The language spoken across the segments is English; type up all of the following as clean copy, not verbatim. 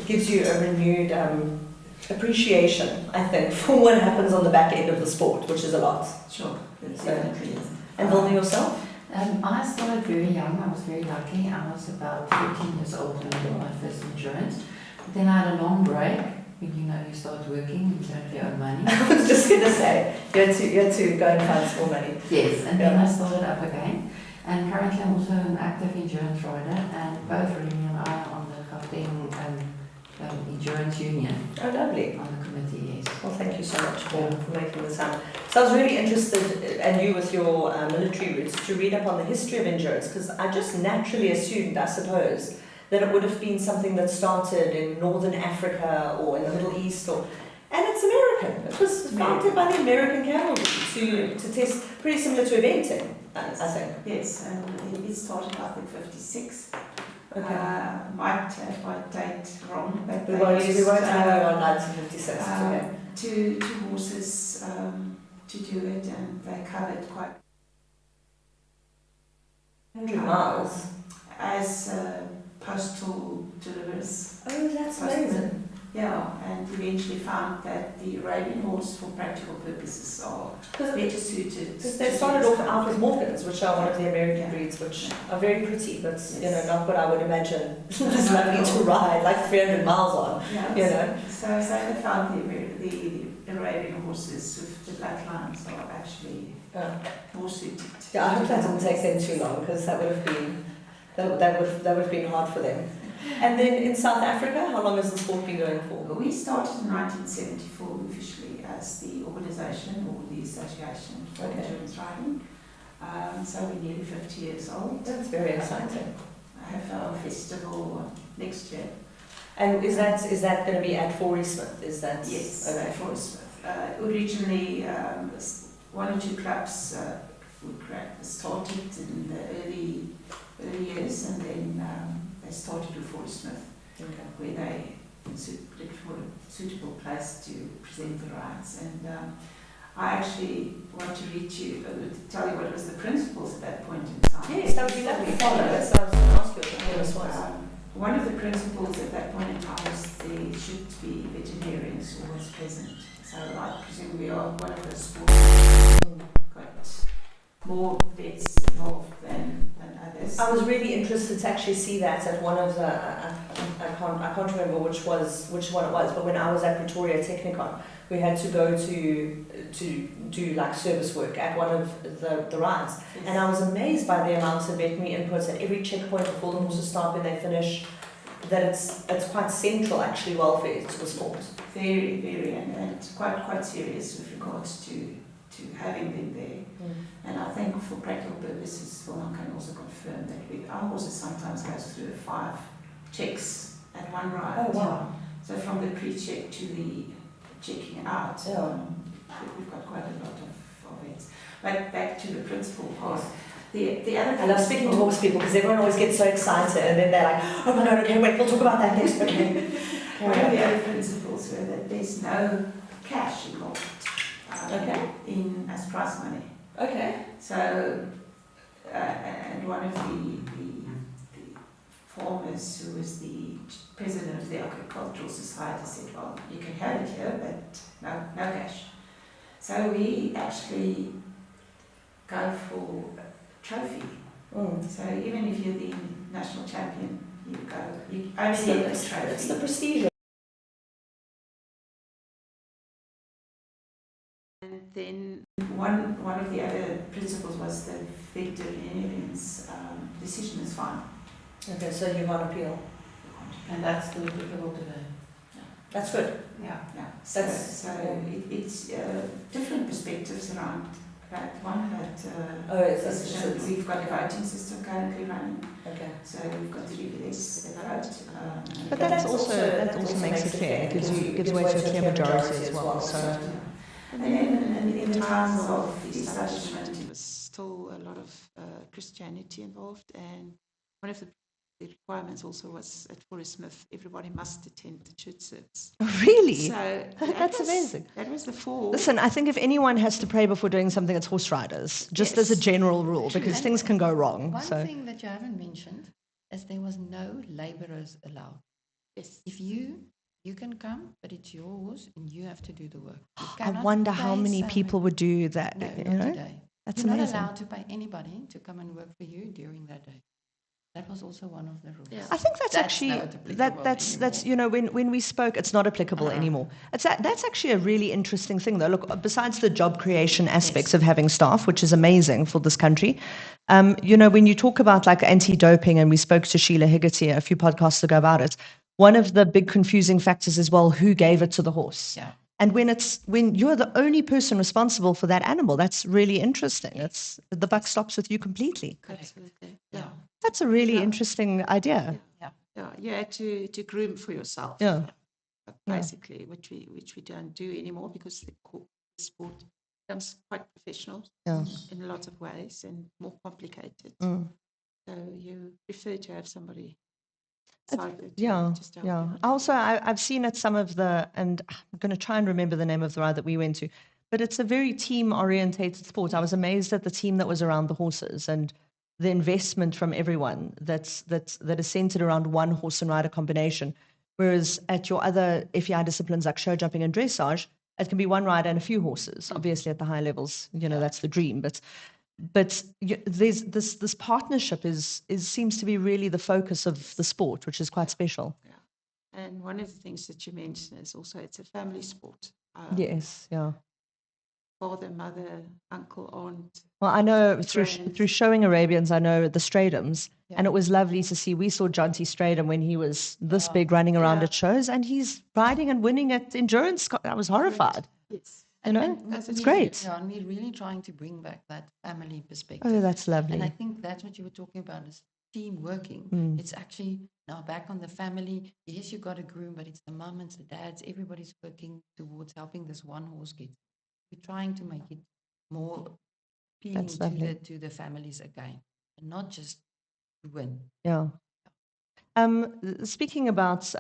gives you a renewed appreciation, I think, for what happens on the back end of the sport, which is a lot. Sure, So, definitely is. and Vilma, yourself? I started very young. I was very lucky. I was about 14 years old when I got my first endurance. But then I had a long break. When you start working, you don't have your own money. I was just going to say, you had to go and find small money. Yes, and then I started up again. And currently I'm also an active endurance rider, and both Remy and I are on the Gauteng Endurance Union. Oh, lovely. On the committee, yes. Well, thank you so much for making the time. So I was really interested, and you with your military roots, to read up on the history of endurance, because I just naturally assumed, I suppose, that it would have been something that started in Northern Africa or in the Middle East, and it's American. It was founded by the American cavalry to test, pretty similar to eventing, I think. Yes, and it started, I think, 56. Okay. Might have my date wrong, but We won't hang on 1956. Okay. Two horses to do it, and they covered quite 100 miles. As postal deliverers. Oh, that's amazing. Yeah, and eventually found that the Arabian horse, for practical purposes, are better suited. Because they started off out with Morgans, which are one of the American breeds, which are very pretty, but not what I would imagine. It's lovely to ride, like 300 miles on. Yeah, So they found the Arabian horses with the black lines are actually more suited. Yeah, I hope that didn't take them too long, because that would have been that would have been hard for them. And then in South Africa, how long has the sport been going for? We started in 1974 officially as the organisation or the Association for Endurance Riding. So we're nearly 50 years old. That's very exciting. I have our festival next year. And is that going to be at Forey Smith? Is that yes? Okay. At Forey Smith. Originally, one or two clubs started in the early years, and then they started with Forey Smith, where they looked for a suitable place to present the rides. And I actually want to tell you what was the principles at that point in time. Yes, that would be lovely. Follow us. I was going to ask you what this was. One of the principles at that point in time was there should be veterinarians always present. So I presume we are one of those sports got more vets involved than others. I was really interested to actually see that at one of the I can't remember which one it was, but when I was at Pretoria Technicon, we had to go to do like service work at one of the rides, and I was amazed by the amount of veterinary inputs at every checkpoint before the horses start, when they finish. That it's quite central, actually, welfare to the sport. Very, very, and quite serious with regards to having them there. And I think for practical purposes, one can also confirm that our horses sometimes goes through 5 checks at one ride. Oh wow! So from the pre-check to the checking out, we've got quite a lot of it. But back to the principal part. The other I love speaking to horse people, because everyone always gets so excited, and then they're like, oh my god, okay, wait, we'll talk about that next. Okay. One of the other principles were that there's no cash involved in as prize money. Okay. So, and one of the farmers, who was the president of the Agricultural Society, said, well, you can have it here, but no cash. So we actually go for trophy. So even if you're the national champion, you only get the trophy. It's the prestige. And then one of the other principles was that veterinarian's decision is final. Okay, so you want appeal. And that's still applicable today. That's good. Yeah. So it's different perspectives around that one. We've got a voting system currently running. Okay. So we've got 3 vets that vote. But that also makes it fair. It gives way to a clear majority as well. So. And then in the times of the establishment, there was still a lot of Christianity involved, and one of the requirements also was at Forey Smith, everybody must attend the church service. Really? So that's amazing. That was the fall. Listen, I think if anyone has to pray before doing something, it's horse riders, just as a general rule, because things can go wrong. One thing that you haven't mentioned is there was no labourers allowed. Yes. If you can come, but it's your horse and you have to do the work. You I cannot wonder how pay many somebody. people would do that. No, you not know? today. That's You're amazing. not allowed to pay anybody to come and work for you during that day. That was also one of the rules. Yeah. I think that's actually not applicable that's when we spoke, it's not applicable anymore. That's actually a really interesting thing though. Look, besides the job creation aspects of having staff, which is amazing for this country, when you talk about like anti-doping, and we spoke to Sheila Higgety a few podcasts ago about it, one of the big confusing factors is, well, who gave it to the horse? Yeah. And when you're the only person responsible for that animal, that's really interesting. It's the buck stops with you completely. Absolutely. Yeah. Yeah. That's a really Yeah. interesting idea. Yeah. Yeah. You had to groom for yourself. Yeah. But Yeah. basically, which we don't do anymore because the sport becomes quite professional Yeah. in a lot of ways and more complicated. Mm. So you prefer to have somebody It's- side it Yeah, just to help yeah. you out. Also, I've seen at some of and I'm going to try and remember the name of the ride that we went to, but it's a very team-orientated sport. I was amazed at the team that was around the horses and the investment from everyone that is centered around one horse and rider combination. Whereas at your other FEI disciplines like show jumping and dressage, it can be one rider and a few horses. Obviously, at the high levels, that's the dream, but there's this partnership is seems to be really the focus of the sport, which is quite special. Yeah. And one of the things that you mentioned is also it's a family sport. Yes, yeah. Father, mother, uncle, aunt. Well, I know through Friends. showing Arabians, I know the Stradums, Yeah. and it was lovely to see. We saw Jonty Stradum when he was this big running around Yeah. at shows, and he's riding and winning at endurance. I was horrified. Yes. It's great. Yeah, and we're really trying to bring back that family perspective. Oh, that's And I lovely. think that's what you were talking about is team working. Mm. It's actually now back on the family. Yes, you got a groom, but it's the mum, it's the dads. Everybody's working towards helping this one horse get. We're trying to make it more appealing That's lovely. to the families again, and not just to win. Yeah. Speaking about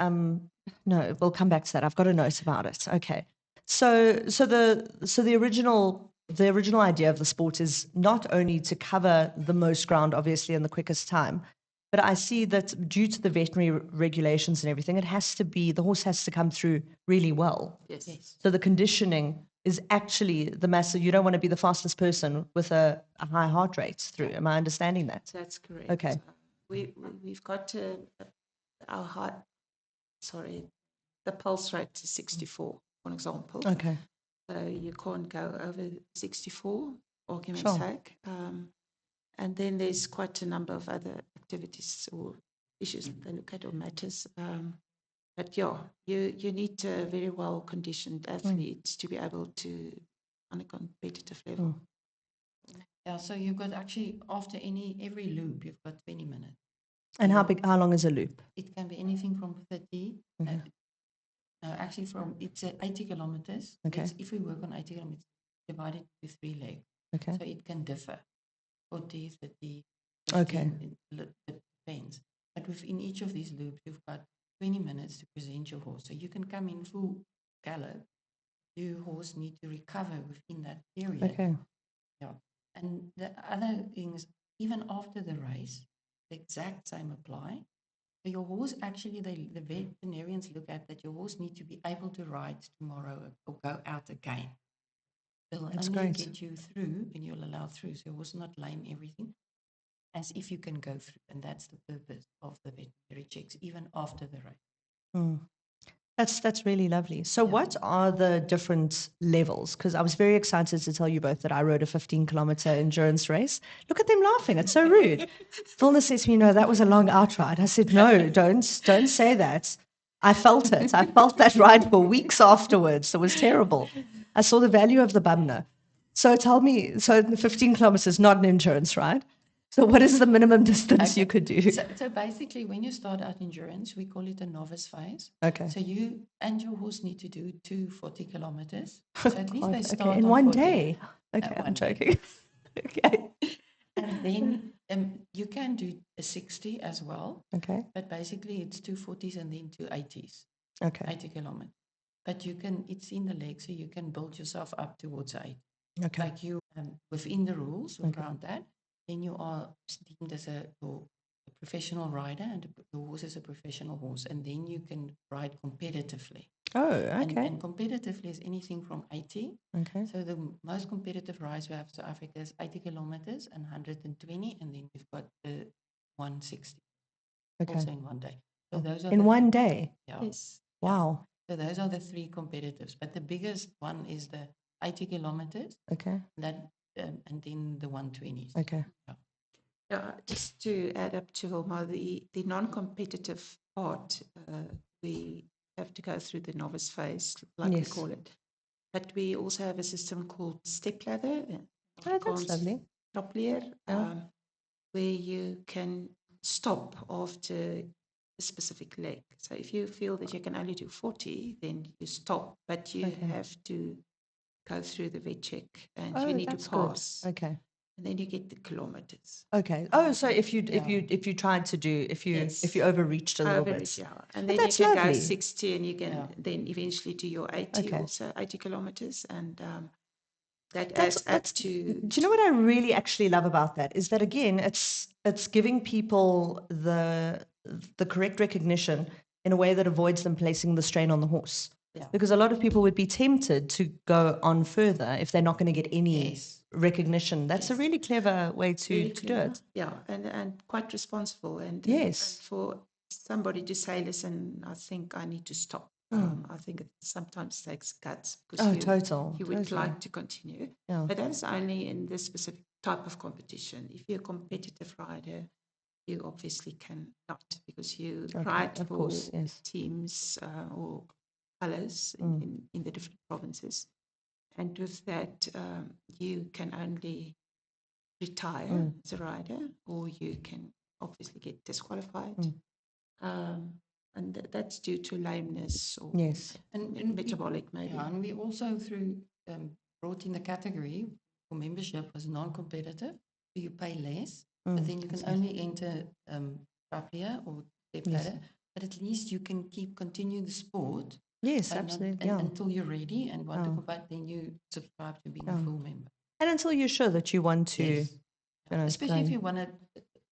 no, we'll come back to that. I've got a note about it. Okay. So the original idea of the sport is not only to cover the most ground, obviously, in the quickest time, but I see that due to the veterinary regulations and everything, the horse has to come through really well. Yes. Yes. So the conditioning is actually the massive. You don't want to be the fastest person with a high heart rate through. Am I understanding that? That's correct. Okay. We've got our heart, the pulse rate to 64, for example. Okay. So you can't go over 64, argument's Sure. sake. And then there's quite a number of other activities or issues that they look at or matters. But yeah, you need a very well conditioned athletes to be able to on a competitive level. Yeah, so you've got actually after every loop, you've got 20 minutes. And how long is a loop? It can be anything from 30, Okay. actually it's 80 kilometers. Okay. If we work on 80 kilometers, divided into 3 legs. Okay. So it can differ, 40, 30, 15, Okay. it depends. But within each of these loops, you've got 20 minutes to present your horse. So you can come in full gallop. Your horse need to recover within that period. Okay. Yeah. And the other things, even after the race, the exact same apply. So your horse actually, the veterinarians look at that your horse need to be able to ride tomorrow or go out again. They'll That's only great. get you through and you'll allow through. So your horse not lame everything as if you can go through. And that's the purpose of the veterinary checks, even after the race. Mm. That's really lovely. So what are the different levels? Because I was very excited to tell you both that I rode a 15-kilometer endurance race. Look at them laughing. It's so rude. Vilna says to me, no, that was a long outride. I said, no, don't say that. I felt it. I felt that ride for weeks afterwards. It was terrible. I saw the value of the bumner. So tell me, so the 15 kilometers is not an endurance ride. So what is the minimum distance you could do? So basically, when you start out endurance, we call it a novice phase. Okay. So you and your horse need to do 40 kilometers. So at least they start Okay, in on one 40. day. Okay, I'm one day. joking. Okay. And then you can do a 60 as well. Okay. But basically, it's 240s and then 280s, Okay. 80 kilometers. But it's in the leg, so you can build yourself up towards 8. Okay. Like you, within the rules around that, then you are deemed as your professional rider and the horse is a professional horse, and then you can ride competitively. Oh, And, okay. and competitively is anything from 80. Okay. So the most competitive rides we have in South Africa is 80 kilometers and 120, and then we've got the 160 Okay. also in one day. So Oh, those are in the one three- day. Yeah. Yes. Wow. So those are the three competitives. But the biggest one is the 80 kilometers, Okay. that, and then the 120s. Okay. Yeah, just to add up to Wilma, the non-competitive part, we have to go through the novice phase, like we Yes. call it. But we also have a system called step ladder, Oh, that's lovely. Topleer, Yeah. where you can stop after a specific leg. So if you feel that you can only do 40, then you stop, but you Okay. have to go through the vet check and Oh, you need that's to good. pass. Okay. And then you get the kilometers. Okay. Oh, so if you Yeah. if you tried to do if you Yes. overreached a little Average, bit. yeah. And But then you that's can go lovely. 60 and you can Yeah. then eventually do your 80 Okay. also, 80 kilometers. And that That's adds up that's. to. Do you know what I really actually love about that is that again it's giving people the correct recognition in a way that avoids them placing the strain on the horse. Yeah. Because a lot of people would be tempted to go on further if they're not going to get any Yes. recognition. That's a Yes. really clever way Very to do clever. it. Yeah, and quite responsible. And Yes. for somebody to say, listen, I think I need to stop. I think it sometimes takes guts because Oh, you would totally. like to continue. Yeah. But that is only in this specific type of competition. If you're a competitive rider, you obviously cannot because you Okay, ride of for course, yes. teams or colours in the different provinces. And with that, you can only retire as a rider, or you can obviously get disqualified. And that's due to lameness or Yes. And metabolic, maybe. Yeah, and we also through brought in the category for membership was non-competitive, so you pay less, but then you can only enter Traplia or step Yes. ladder, but at least you can continue the sport. Yes, and absolutely. until you're ready and want to Yeah. compete, then you subscribe to being Yeah. a full member. And until you're sure that you want to, Yes. you know, Especially if play. you want to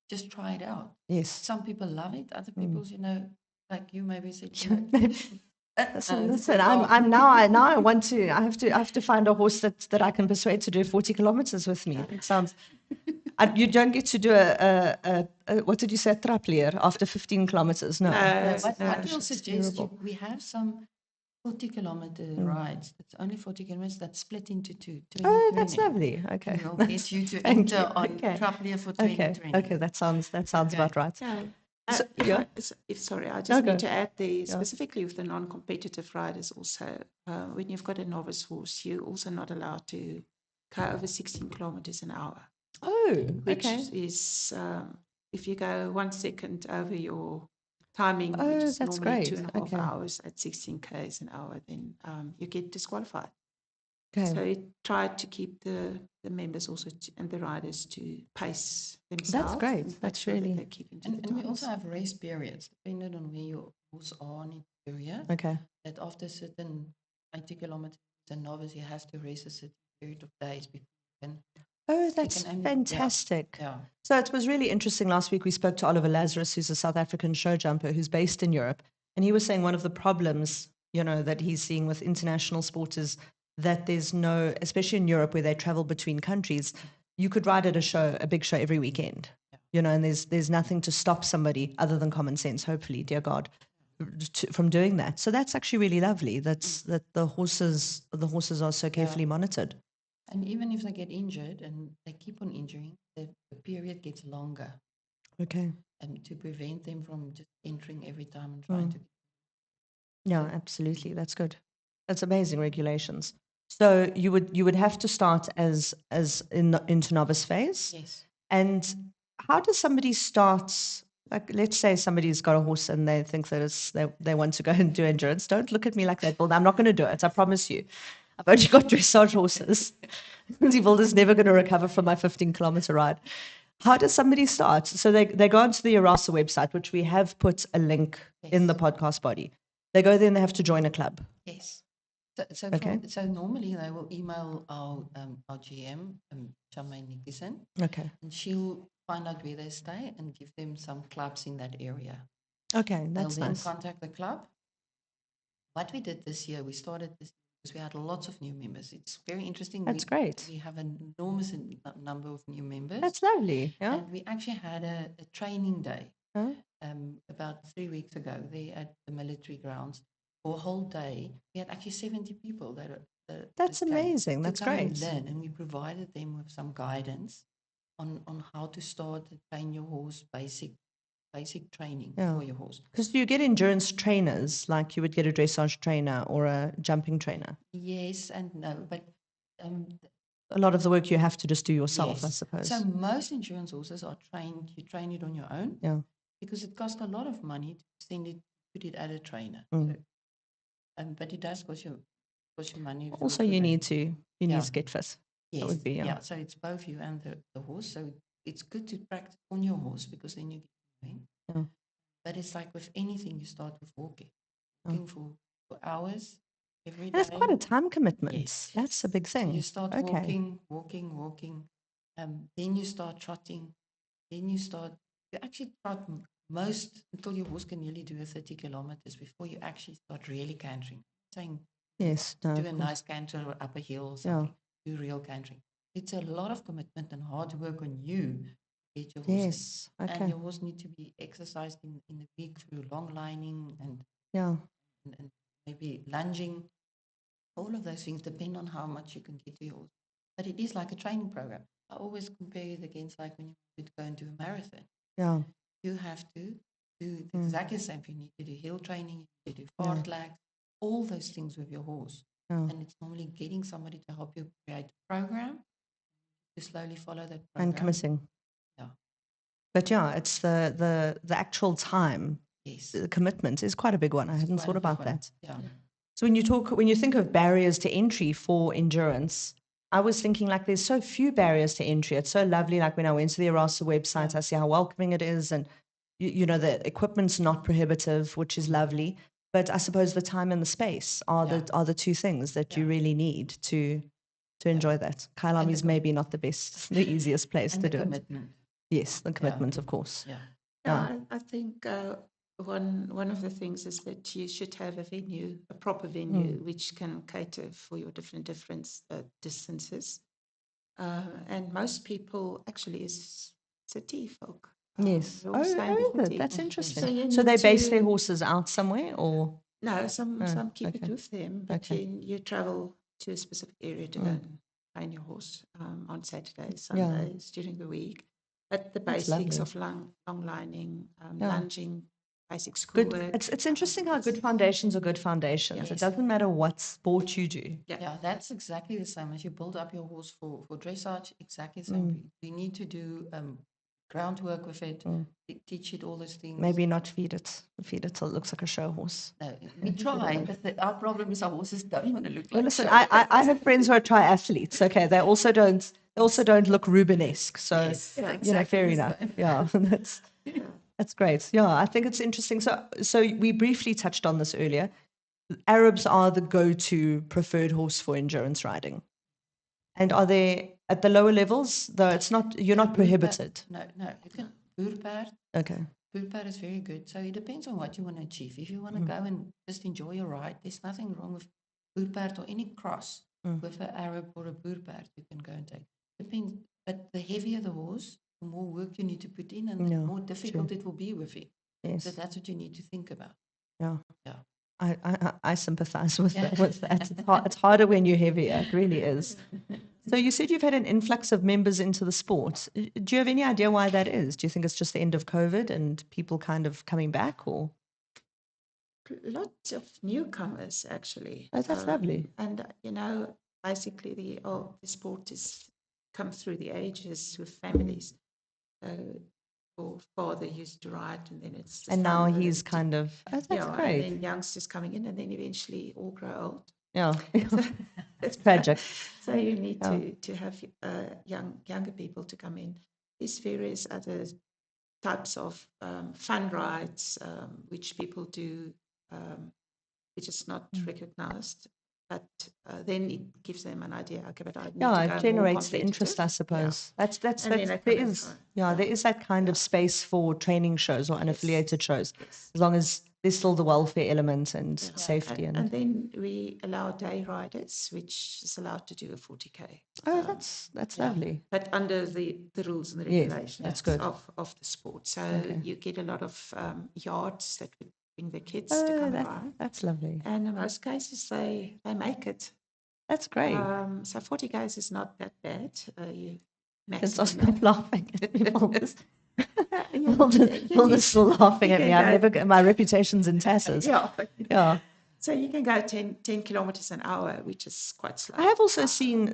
just try it out. Yes. Some people love it, other people, like you maybe said, Listen. I'm now. I want to. I have to find a horse that I can persuade to do 40 kilometers with me. It sounds. You don't get to do a what did you say, trapleer after 15 kilometers? No. No, What no. I will it's suggest terrible. we have some 40-kilometer rides. It's only 40 kilometers that's split into two. Oh, that's 2020. lovely. Okay. And we'll That's- get you to thank enter you. on Okay. Traplia for Okay. 2020. Okay. That sounds Okay. about right. Yeah. So, yeah. Sorry, I No, just go. need to add there specifically with the non-competitive riders also, when you've got a novice horse, you're also not allowed to go over 16 kilometers an hour, Oh, which okay. is, if you go 1 second over your timing, Oh, which is that's normally great. 2.5 Okay. hours at 16 k's an hour, then you get disqualified. Okay. So it tried to keep the members also and the riders to pace themselves. great. and make That's sure that really- they keep into And the we times. also have race periods, depending on where your horse are in the area. Okay. That after certain 80 kilometers, a novice he has to race a certain period of days before he can. Oh, that's can only- fantastic. Yeah. So it was really interesting. Last week we spoke to Oliver Lazarus, who's a South African show jumper who's based in Europe. And he was saying one of the problems, that he's seeing with international sport is that there's no, especially in Europe where they travel between countries, you could ride at a big show every weekend. And there's nothing to stop somebody other than common sense, hopefully, dear God, from doing that. So that's actually really lovely. That the horses are so carefully monitored. And even if they get injured and they keep on injuring, the period gets longer. Okay. And to prevent them from just entering every time and trying to. Yeah, absolutely. That's good. That's amazing regulations. So you would have to start as into novice phase. Yes. And how does somebody start? Like, let's say somebody's got a horse and they think that they want to go and do endurance. Don't look at me like that, Bill. I'm not going to do it. I promise you. I've only got dressage horses. Wilder's never going to recover from my 15-kilometer ride. How does somebody start? So they go onto the ERASA website, which we have put a link in the podcast body. They go there and they have to join a club. Yes. So Okay. so normally they will email our GM, Charmaine Nicholson, Okay. and she'll find out where they stay and give them some clubs in that area. Okay, They'll that's then nice. contact the club. What we did this year, we started this because we had lots of new members. It's very interesting. That's great. We have an enormous number of new members. That's lovely. Yeah. And we actually had a training day Huh? about 3 weeks ago there at the military grounds for a whole day. We had actually 70 people That's that came amazing. to That's come and great. learn, and we provided them with some guidance on how to start to train your horse, basic training Yeah. for your horse. Because you get endurance trainers, like you would get a dressage trainer or a jumping trainer. Yes and no, but um, A lot of the work you have to just do yourself, I yes. suppose. So most insurance horses are trained. You train it on your own. Yeah. Because it costs a lot of money to put it at a trainer. Mm. So, but it does cost you money. Also, for you that. need to Yeah. get fit. Yes. That would be, yeah. So it's both you and the horse. So it's good to practice on your horse because then you get going. Yeah. But it's like with anything, you start with walking. Yeah. Walking for hours every And day. it's quite a time commitment. Yes. That's a big So thing. you start Okay. walking. Then you start trotting. Then you actually trot most until your horse can nearly do a 30 kilometers before you actually start really cantering. Saying Yes. No, do of a course. nice canter or up a hill or something. Do real cantering. It's a lot of commitment and hard work on you to get your horse. Yes. And Okay. your horse need to be exercised in the week through long lining and Yeah. maybe lunging. All of those things depend on how much you can get to your horse. But it is like a training program. I always compare it against like when you would go and do a marathon. Yeah. You have to do exactly the same. You need to do hill training, you need to do fast lags, all those things with your horse. Yeah. And it's normally getting somebody to help you create a program, to slowly follow that program. And committing. Yeah. But yeah, it's the actual time. Yes. The commitment is quite a big one. I hadn't Quite thought a big about one. that. Yeah. So when you think of barriers to entry for endurance, I was thinking like there's so few barriers to entry. It's so lovely. Like when I went to the Erasa website, I see how welcoming it is, and you know the equipment's not prohibitive, which is lovely. But I suppose the time and the space are the two things that you really need to enjoy that. Kailami's maybe not the best, the easiest place And to the do commitment. it. Yes, the commitment, of course. Yeah. Yeah, I think one of the things is that you should have a proper venue, which can cater for your different distances. And most people actually is city folk. Yes. They're all staying Is with it? That's city. interesting. you So they need base their to- horses out somewhere, or No, some keep it okay. with them, but Okay. you travel to a specific area to go and train your horse on Saturdays, Yeah. Sundays, during the week. But the That's basics lovely. of long lining, Yeah. lunging, basic good. schoolwork. It's interesting how good foundations are good foundations. Yes. It doesn't matter what sport you do. Yeah, that's exactly the same as you build up your horse for dressage. Exactly the same. You need to do groundwork with it. Teach it all those things. Maybe not feed it till it looks like a show horse. No, we try, but our problem is our horses don't want to look Well, like. listen, show. I have friends who are triathletes. Okay, they also don't look Rubenesque. So Yes, you know, exactly fair the enough. same. Yeah, that's great. Yeah, I think it's interesting. So we briefly touched on this earlier. Arabs are the go-to preferred horse for endurance riding. And are they at the lower levels? Though it's not, you're not prohibited. No, you can boerpaard. Okay. Boerpaard is very good. So it depends on what you want to achieve. If you want to go and just enjoy your ride, there's nothing wrong with boerpaard or any cross with an Arab or a boerpaard you can go and take. Depends, but the heavier the horse, the more work you need to put in, and the more difficult it will be with it. Yes. So that's what you need to think about. Yeah. Yeah. I sympathize with that. It's harder when you're heavier. It really is. So you said you've had an influx of members into the sport. Do you have any idea why that is? Do you think it's just the end of COVID and people kind of coming back, or? Lots of newcomers, actually. Oh, that's lovely. And, basically the sport has come through the ages with families. Or father used to ride, and then it's the And now son he's that- kind of, that's and great. then youngsters coming in, and then eventually all grow old. Yeah, it's tragic. So you need to have younger people to come in. There's various other types of fun rides which people do, which is not recognized. but then it gives them an idea. Okay, but I need Yeah, to it go more generates the interest, I competitive. suppose. That's And then I there kind of, is there is that kind of space for training shows or unaffiliated shows, yes. as long as there's still the welfare element and Yeah. safety And then we allow day riders, which is allowed to do a 40K. oh, that's lovely. But under the rules and the Yes, regulations that's good. of the sport. So Okay. you get a lot of yards that would bring the kids to Oh, come around. that's lovely. And in most cases, they make it. That's great. So 40Ks is not that bad. You It's not maximum. stop laughing at people. You Hilda's still laughing you at me. can I've go- never my reputation's in tatters. Yeah. Yeah. So you can go 10 kilometers an hour, which is quite slow. I have also seen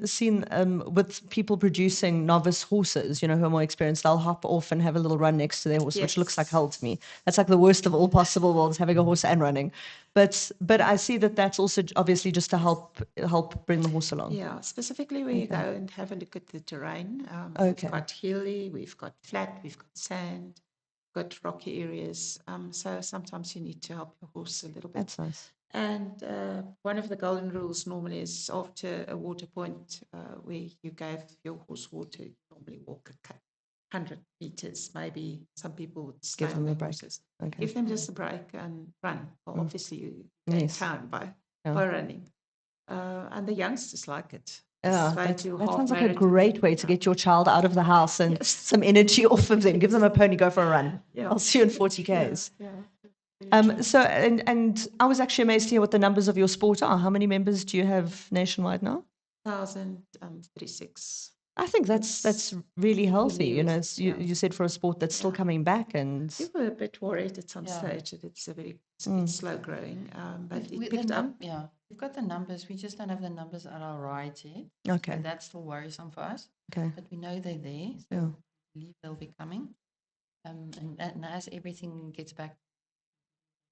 with people producing novice horses, you know, who are more experienced, they'll hop off and have a little run next to their horse, which looks like hell to me. That's like the worst of all possible worlds, having a horse and running. But I see that that's also obviously just to help bring the horse along. Yeah, specifically where you go and have a look at the terrain. Okay. We've got hilly, we've got flat, we've got sand, got rocky areas. So sometimes you need to help your horse a little bit. That's nice. And one of the golden rules normally is after a water point where you gave your horse water, you normally walk 100 meters. Maybe some people would slow Give them their a break. horses. Okay. Give them just a break and run. Well, obviously you gain Yes. time by Yeah. running. And the youngsters like it. Yeah, They that do sounds half like a marathon. great way to get your child out of the house and Yes. some energy off of them. Give them a pony, go for a run. Yeah. I'll see you in 40 Ks. Yeah. Very true. So and I was actually amazed to hear what the numbers of your sport are. How many members do you have nationwide now? 1,036. I think that's really healthy. You know, it's, Yeah. you said for a sport that's still Yeah. coming back, and We were a bit worried at some Yeah. stage that it's a bit slow growing, but it picked up. Yeah, we've got the numbers. We just don't have the numbers at our rides yet. okay, So that's still worrisome for us. okay, But we know they're there. So yeah, I believe they'll be coming. And as everything gets back,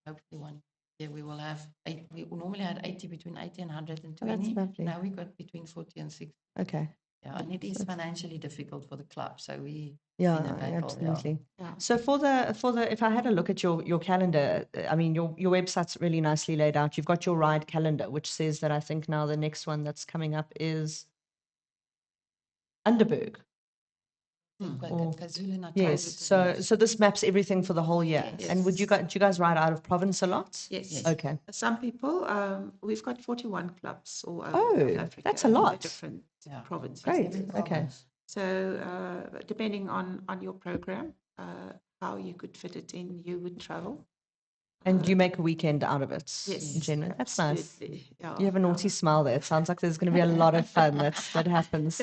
hopefully one year we will have we normally had 80, between 80 and 120. lovely. Now we got between 40 and 60. okay, Yeah, and it is financially difficult for the club. So we yeah, in a battle, absolutely. Yeah. So for the if I had a look at your calendar, I mean your website's really nicely laid out. You've got your ride calendar, which says that I think now the next one that's coming up is Underberg. Or- KwaZulu-Natal. Yes. So this maps everything for the whole year. Yes. And do you guys ride out of province a lot? Yes. Okay. Some people, we've got 41 clubs all over Oh, South Africa. that's a in the lot. different Yeah. provinces. Great. Every Okay. province. So depending on your program, how you could fit it in, you would travel. And you make a weekend out of it. Yes, Generally. That's nice. absolutely. Yeah, You have a naughty smile there. It sounds like there's going to be a lot of fun that happens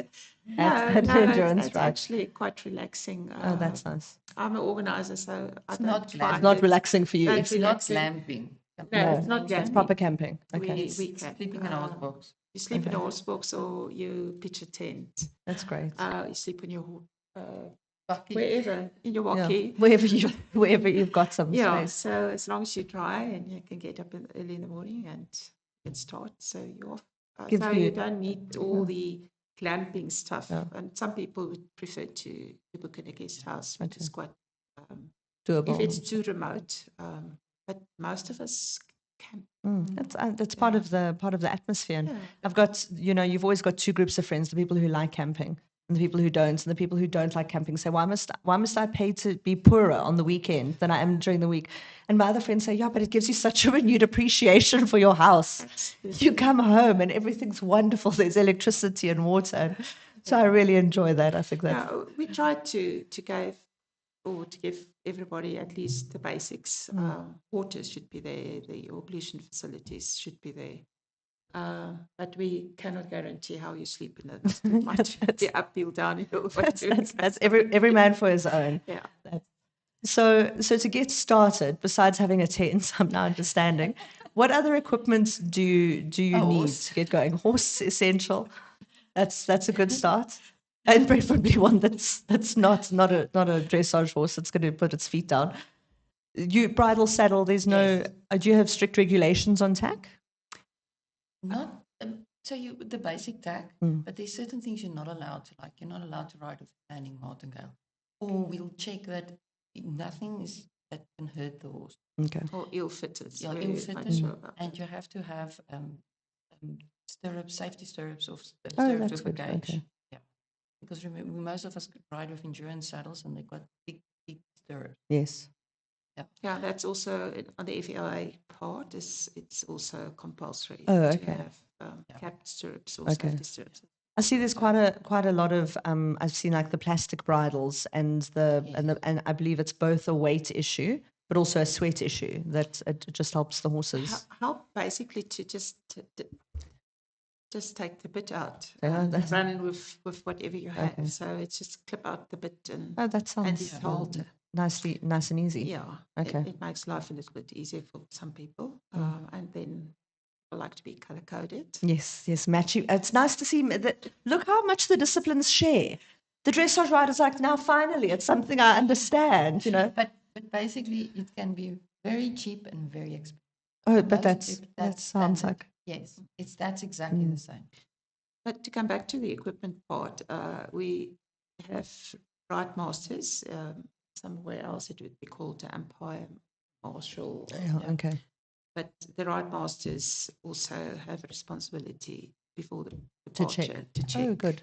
No, at no, endurance it's ride. actually quite relaxing. Oh, that's nice. I'm an organizer, so I It's don't not find glamping. It's not it- relaxing for you. Don't It's not relaxing. glamping. No, it's not It's glamping. proper camping. Okay. We can. Sleeping in a horse box. You sleep in a Okay. horse box or you pitch a tent. That's great. You sleep in your Bucky. wherever, in your Yeah. walkie. Wherever you've got some Yeah, space. so as long as you dry and you can get up early in the morning and you can start, so you're off. Gives So you- you don't need all the glamping stuff. Yeah. And some people would prefer to book in a guest house, which is quite, Doable. if it's too remote. But most of us can. That's part of the atmosphere. And Yeah. I've got, you've always got two groups of friends: the people who like camping and the people who don't. And the people who don't like camping say, why must I pay to be poorer on the weekend than I am during the week? And my other friends say, yeah, but it gives you such a renewed appreciation for your house. You come home and everything's wonderful. There's electricity and water. So I really enjoy that. I think that. Yeah, we tried to give everybody at least the basics. Water should be there, the ablution facilities should be there. But we cannot guarantee how you sleep in it. It might be uphill, downhill. That's every man for his own. Yeah. So to get started, besides having a tent, I'm now understanding, what other equipment do you need horse. to get going? Horse essential. That's a good start, and preferably one that's not a dressage horse that's going to put its feet down. Bridle, saddle. There's no. Yes. Do you have strict regulations on tack? Not so the basic tag, but there's certain things you're not allowed to like. You're not allowed to ride with a standing martingale, or we'll check that nothing is that can hurt the horse. Okay. Or ill-fitted. Yeah, so ill-fitted. make sure about And that. you have to have a stirrups, safety stirrups, or Oh, stirrups that's with a good. gauge. Okay. Yeah, because remember, most of us ride with endurance saddles, and they've got big, big stirrups. Yes. Yeah, that's also on the FEIA part. It's also compulsory Oh, to okay. have Yeah. capped stirrups or Okay. safety stirrups. I see there's quite a lot of I've seen like the plastic bridles and and I believe it's both a weight issue but also a sweat issue that it just helps the horses. Help basically to just take the bit out Yeah, and that's- run with whatever you have. Okay. So it's just clip out the bit and Oh, that and sounds it's hold. nice and easy. Yeah, Okay. it makes life a little bit easier for some people. And then I like to be color coded. Yes, matching. It's nice to see that. Look how much the disciplines share. The dressage rider's like, now finally, it's something I understand, you know. But basically, it can be very cheap and very expensive. Oh, Most but that that's sounds standard. like, Yes, that's exactly the same. But to come back to the equipment part, we have ride masters. Somewhere else it would be called the umpire marshal. yeah, okay. But the ride masters also have a responsibility before the To check. departure to check. Oh, good.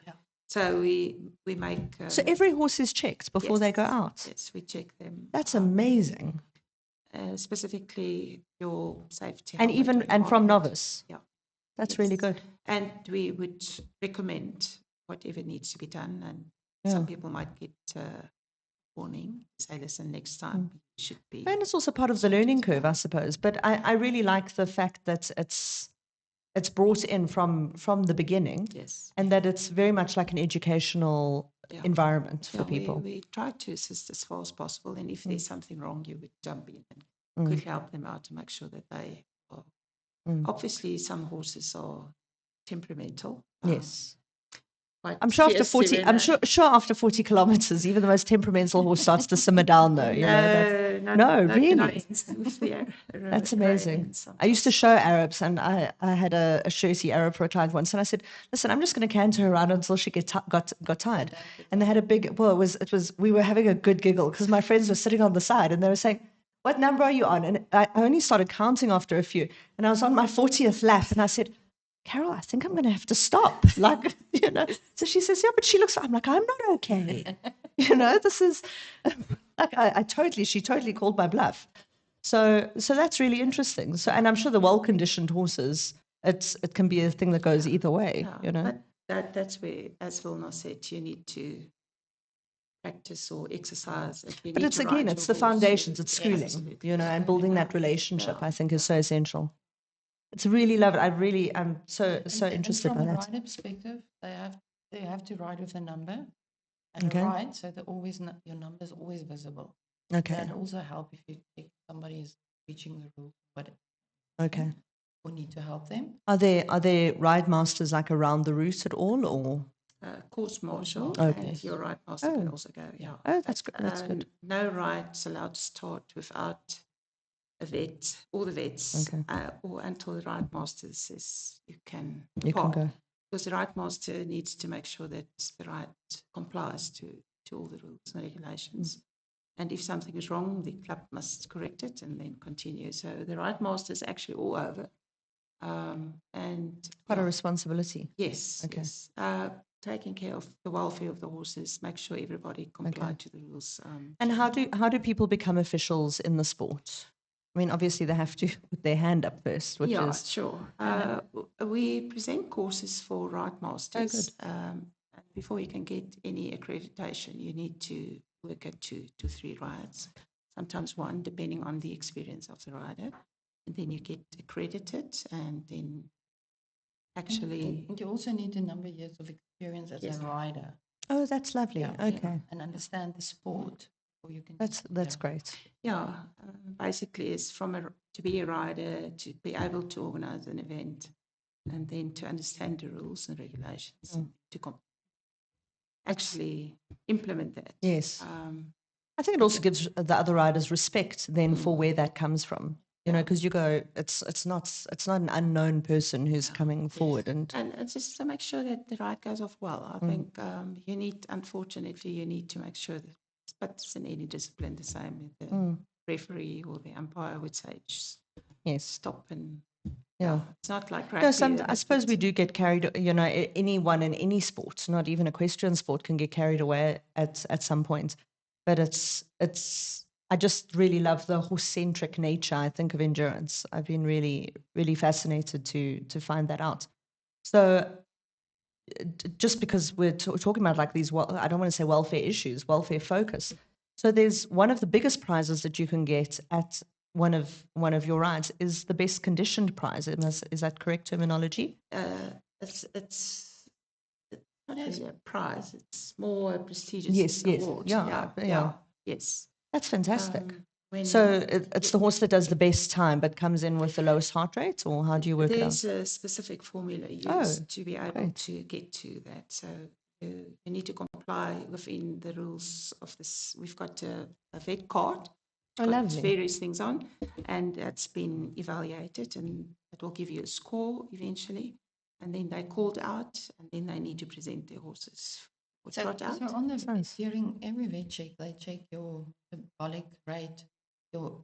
So we make. So every horse is checked before they go yes, out. Yes, we check them. That's amazing. Specifically your safety And helmet even or and from helmet. novice. Yeah. That's Yes. really good. And we would recommend whatever needs to be done. And Yeah. some people might get warning, say, listen, next time you should be. And it's also part of the learning curve, I suppose. But I really like the fact that it's brought in from the beginning, Yes. and that it's very much like an educational Yeah. environment for Yeah, people. We try to assist as far as possible. And if there's something wrong, you would jump in and Mm. quickly help them out to make sure that they are. Obviously, some horses are temperamental. Yes. Quite I'm sure after fierce to 40, when I'm they- sure after 40 kilometers, even the most temperamental horse starts to simmer down though. You know, that's, No, no, not in our really. instance. The That's amazing. Iranians I used to sometimes. show Arabs, and I had a shirty Arab for a client once, and I said, "Listen, I'm just going to canter her around until she got tired." And they had a big. Well, it was. We were having a good giggle because my friends were sitting on the side, and they were saying, "What number are you on?" And I only started counting after a few, and I was on my 40th lap, and I said, "Carol, I think I'm going to have to stop." Like, you know. So she says, "Yeah, but she looks." I'm like, "I'm not okay." You know, this is like she totally called my bluff. So that's really interesting. So, and I'm sure the well-conditioned horses, it can be a thing that goes either way. Yeah, You know. but that's where, as Vilna said, you need to practice or exercise. If you But need it's to ride it's your the horse, foundations, it's schooling, absolutely. you know, and building that relationship. Yeah. I think is so essential. It's really love it. I'm so interested from by a that. rider perspective, they have to ride with a number and Okay. a ride, so that your number is always visible. Okay. That also help if somebody is reaching the rule, but Okay. or need to help them. Are there ride masters like around the route at all, or? Course marshal Okay. and your ride master can also go. Yeah. Oh, that's But, good. That's good. No ride's allowed to start without a vet, all the vets, Okay. or until the ride master says you can You can depart. go. Because the ride master needs to make sure that the ride complies to all the rules and regulations. And if something is wrong, the club must correct it and then continue. So the ride master is actually all over. And Quite a responsibility. yes, Okay. yes. Taking care of the welfare of the horses, make sure everybody complied to the rules. And how do people become officials in the sport? I mean, obviously they have to put their hand up first, which yeah, is sure. We present courses for ride masters. And before you can get any accreditation, you need to work at 2 to 3 rides, sometimes 1, depending on the experience of the rider. And then you get accredited, and then actually, And you also need a number of years of experience as Yes. a rider. oh, that's lovely. Yeah. Okay, And understand the sport. Or you can that's great. yeah, basically, it's to be a rider, to be able to organize an event, and then to understand the rules and regulations, and to actually implement that. Yes. Um, I think it also gives the other riders respect then for where that comes from. You know, because you go, it's not an unknown person who's coming forward, and and just to make sure that the ride goes off well. I think unfortunately, you need to make sure that, but it's in any discipline the same. The referee or the umpire would say, just yes, stop and Yeah. It's not like No, rugby. I suppose we do get carried, anyone in any sport, not even equestrian sport, can get carried away at some point. But I just really love the horse-centric nature, I think, of endurance. I've been really, really fascinated to find that out. So just because we're talking about like these, I don't want to say welfare issues, welfare focus. So there's one of the biggest prizes that you can get at one of your rides is the best conditioned prize. Is that correct terminology? It's not really a prize. It's more a prestigious Yes, yes, award. yeah. Yes. That's fantastic. When So it's the horse that does the best time, but comes in with the lowest heart rate, or how do you work it out? there's a specific formula Oh, used to be able great. to get to that. So you need to comply within the rules of this. We've got a vet card. Oh, Got lovely. various things on, and that's been evaluated, and it will give you a score eventually. And then they're called out, and then they need to present their horses for So, trot out. so on the Nice. during every vet check, they check your metabolic rate, your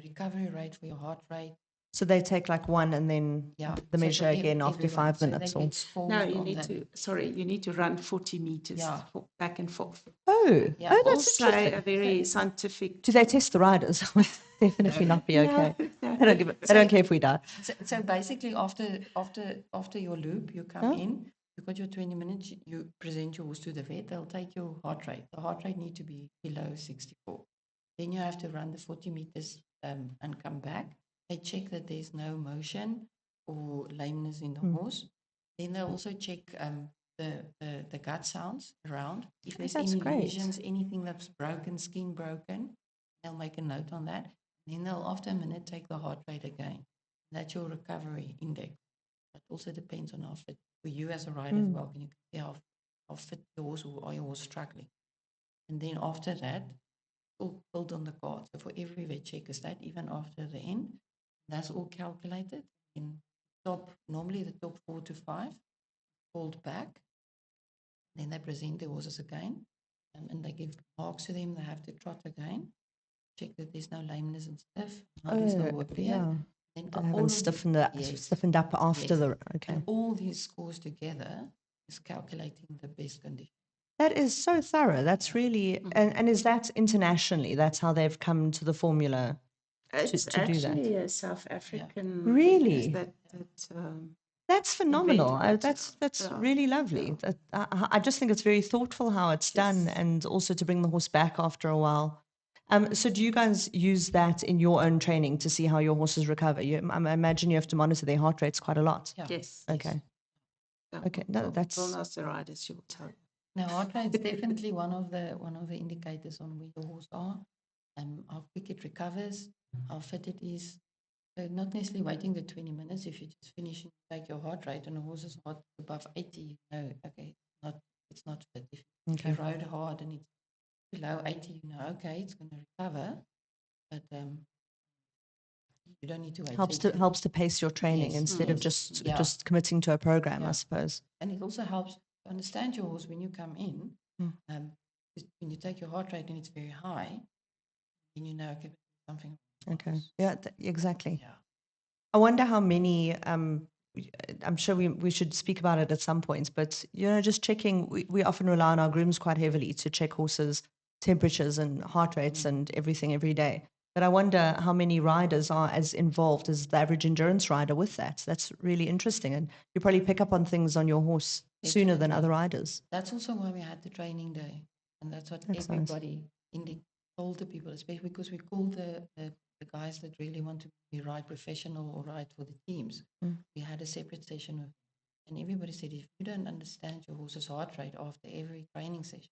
recovery rate for your heart rate. So they take like one and then Yeah. the so for measure again after everyone. 5 So minutes. they Or get scores No, you on need that. you need to run 40 meters Yeah. back and forth. Yeah. oh, that's Also, interesting. a very scientific. Do they test the riders? Would definitely not be okay. No. They don't give it. They don't care if we die. So basically, after your loop, you come Yeah. in. You got your 20 minutes. You present your horse to the vet. They'll take your heart rate. The heart rate need to be below 64. Then you have to run the 40 meters and come back. They check that there's no motion or lameness in the horse. Then they'll also check the gut sounds around. If there's that's any great. lesions, anything that's broken, skin broken, they'll make a note on that. Then they'll, after a minute, take the heart rate again. That's your recovery index. That also depends on how fit for you as a rider as well. Can you see how fit your horse or are your horse struggling? And then after that, all build on the card. So for every vet check is that, even after the end, that's all calculated. In normally the top 4 to 5, called back. Then they present their horses again, and they give marks to them. They have to trot again, check that there's no lameness and stiff, there's no work there. yeah. Then They all haven't of stiffened up after yes. the. Okay. And all these scores together is calculating the best condition. That is so thorough. That's really, and is that internationally? That's how they've come to the formula It's to do that. actually a South African. Really? That That's phenomenal. invented it. That's Yeah. really lovely. I just think it's very thoughtful how it's done, Yes. and also to bring the horse back after a while. So do you guys use that in your own training to see how your horses recover? I imagine you have to monitor their heart rates quite a lot. Yeah. Yes. Okay. Yeah. Okay. No, that's We'll ask the riders, she will tell you. Now, heart rate is definitely one of the indicators on where your horse are, how quick it recovers, how fit it is. So not necessarily waiting the 20 minutes. If you just finish and take your heart rate and the horse is heart above 80, you know, okay, it's not fit. If you rode hard and it's below 80, you know, okay, it's going to recover, but you don't need to wait. helps to pace your training Yes, instead of yes, just committing to a program, I Yeah. suppose. And it also helps to understand your horse when you come in. When you take your heart rate and it's very high, then you know, okay, something. Okay. Yeah, exactly. Yeah. I wonder how many. I'm sure we should speak about it at some point, but just checking. We often rely on our grooms quite heavily to check horses' temperatures and heart rates and everything every day. But I wonder how many riders are as involved as the average endurance rider with that. That's really interesting, and you probably pick up on things on your horse sooner than other riders. That's also why we had the training day, and that's what That's everybody told the people, especially because we call the guys that really want to be ride professional or ride for the teams. We had a separate session with, and everybody said if you don't understand your horse's heart rate after every training session,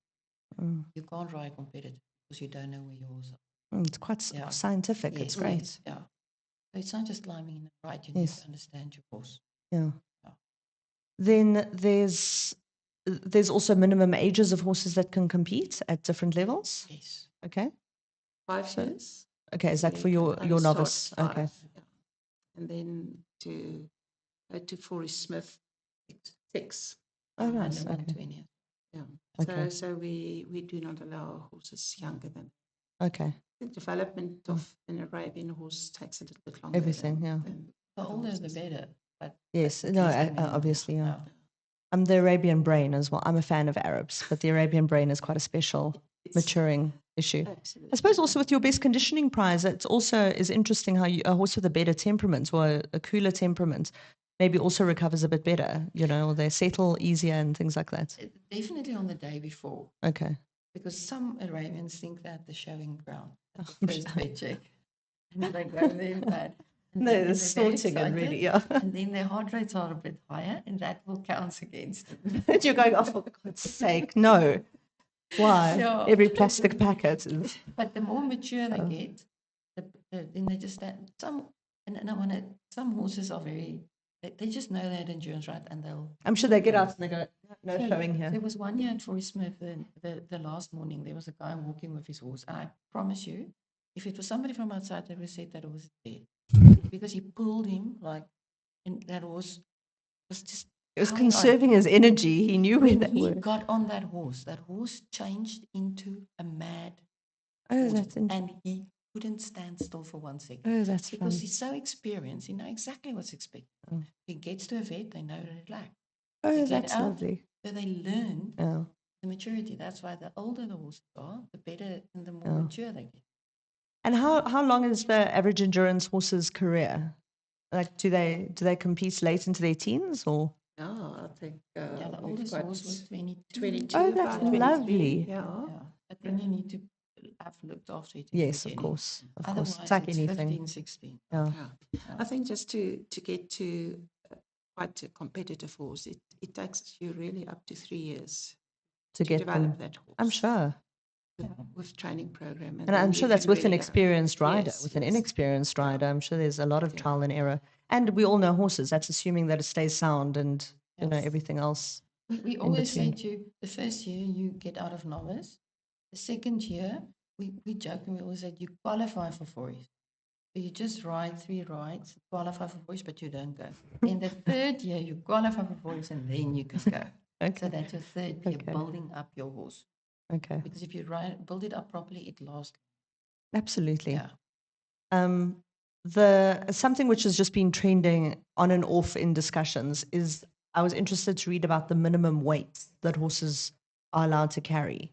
you can't ride competitive because you don't know where your horse are. It's quite scientific. Yes, It's great. yes, yeah. So it's not just climbing in a ride. You need to understand your horse. Yeah. Yeah. Then there's also minimum ages of horses that can compete at different levels. Yes. Okay. 5 years. Okay, is that So for you your can only novice? start Okay. 5, yeah. And then to go to Forest Smith, 6. Oh, And nice. the Okay. 120. Yeah. Okay. So we do not allow horses younger than. Okay. The development of an Arabian horse takes a little bit longer. Everything, yeah. than The other older, the horses. better. But Yes, at no, least bring them up. obviously, yeah. Yeah. I'm the Arabian brain as well. I'm a fan of Arabs, but the Arabian brain is quite a special maturing issue. Absolutely. I suppose also with your best conditioning prize, it's also is interesting how a horse with a better temperament or a cooler temperament maybe also recovers a bit better, or they settle easier and things like that. Definitely on the day before, Okay. because some Arabians think that the showing ground at the I'm first sure. vet check, and they go there bad. And No, then the when they're very snorting and really, excited, yeah. and then their heart rates are a bit higher, and that will count against it. And you're going, oh, for God's sake, no. Why? Yeah. Every plastic packet is. But the more mature they Oh. get, then they just stand. And I want to. Some horses are very. They just know that endurance, right? And they'll. I'm sure they get out and they go, no So showing here. there was one year at Forest Smith, the last morning, there was a guy walking with his horse. And I promise you, if it was somebody from outside, they would have said that it was dead. Because he pulled him like, and that horse was just. It was hung on. conserving his energy. He knew where When they he were. got on that horse changed into a mad Oh, horse. that's And he couldn't stand still for 1 second. oh, that's Because fun. he's so experienced, he knows exactly what's expected. Oh. He gets to a vet, they know to relax. Oh, They get that's out, lovely. so they learn Yeah. the maturity. That's why the older the horses are, the better and the more Yeah. mature they get. And how long is the average endurance horse's career? Like, do they compete late into their teens or? No, I think Yeah, the we've oldest got horse was 22. 22, Oh, that's about 23. lovely. Yeah. Yeah, but then you need to have looked after it in Yes, the of beginning. course, of course. Otherwise, It's like it's anything. 15, 16. Yeah. Yeah. I think just to get to quite a competitive horse, it takes you really up to 3 years To to get develop them. that horse. I'm sure. With training program. And then I'm you sure that's can with an really go. experienced rider. Yes, With an yes. inexperienced Yeah. rider, I'm sure there's a lot of Yeah. trial and error. And we all know horses. That's assuming that it stays sound and Yes. everything else. We always say between. to you, the first year you get out of novice. The second year, we joke and we always say you qualify for fours. So you just ride 3 rides, qualify for fours, but you don't go. In the third year, you qualify for fours and then you can go. So Okay. that's your third year Okay. building up your horse. Okay. Because if you build it up properly, it lasts. Absolutely. Yeah. The something which has just been trending on and off in discussions is I was interested to read about the minimum weight that horses are allowed to carry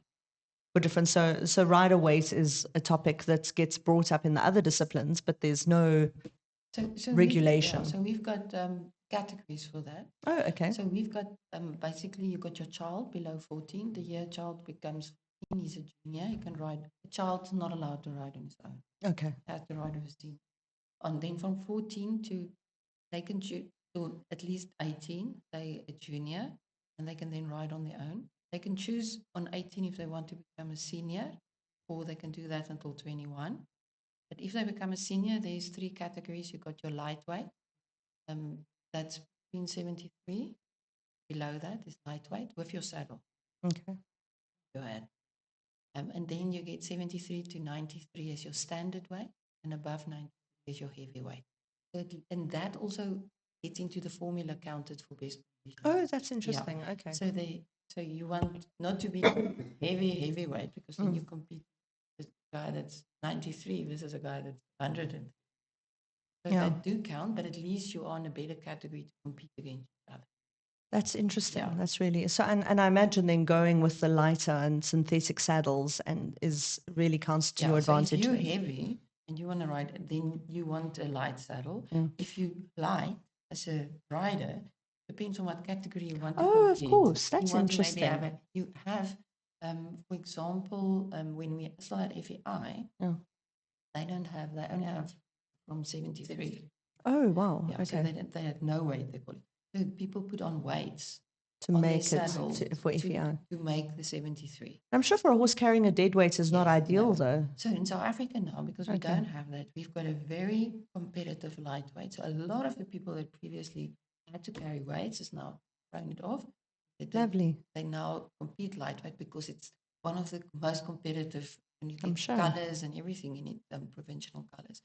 for different. So rider weight is a topic that gets brought up in the other disciplines, but there's no. So Regulation. we've got categories for that. Oh, okay. So we've got basically you've got your child below 14. The year a child becomes 14, he's a junior. He can ride. A child's not allowed to ride on his own. Okay. Has to ride with his team. And then from 14 to they can choose to at least 18. They a junior, and they can then ride on their own. They can choose on 18 if they want to become a senior, or they can do that until 21. But if they become a senior, there's 3 categories. You've got your lightweight, that's between 73. Below that is lightweight with your saddle, Okay. your head. And then you get 73 to 93 as your standard weight, and above 93 is your heavyweight. And that also gets into the formula counted for best position. Oh, that's interesting. Okay. So you want not to be heavyweight because then you compete with a guy that's 93 versus a guy that's 100. So Yeah. that do count, but at least you are in a better category to compete against each other. That's interesting. Yeah. That's really so. And I imagine then going with the lighter and synthetic saddles and is really counts to your So advantage. if you're then. heavy and you want to ride, then you want a light saddle. Yeah. If you light as a rider, depends on what category you want to Oh, of compete. course. You That's want to maybe interesting. you have, for example, when we still had FEI, Yeah. they don't have, they only have from 73. Oh, wow. Yeah, so Okay. they had no weight, they call it. So people put on weights To on their make it saddle for FEI. to make the 73. I'm sure for a horse carrying a dead weight is not Yes, ideal, no. though. So in South Africa now, because we Okay. don't have that, we've got a very competitive lightweight. So a lot of the people that previously had to carry weights is now throwing it off. Lovely. They now compete lightweight because it's one of the most competitive, and you I'm get sure. colors and everything in it, provincial colors.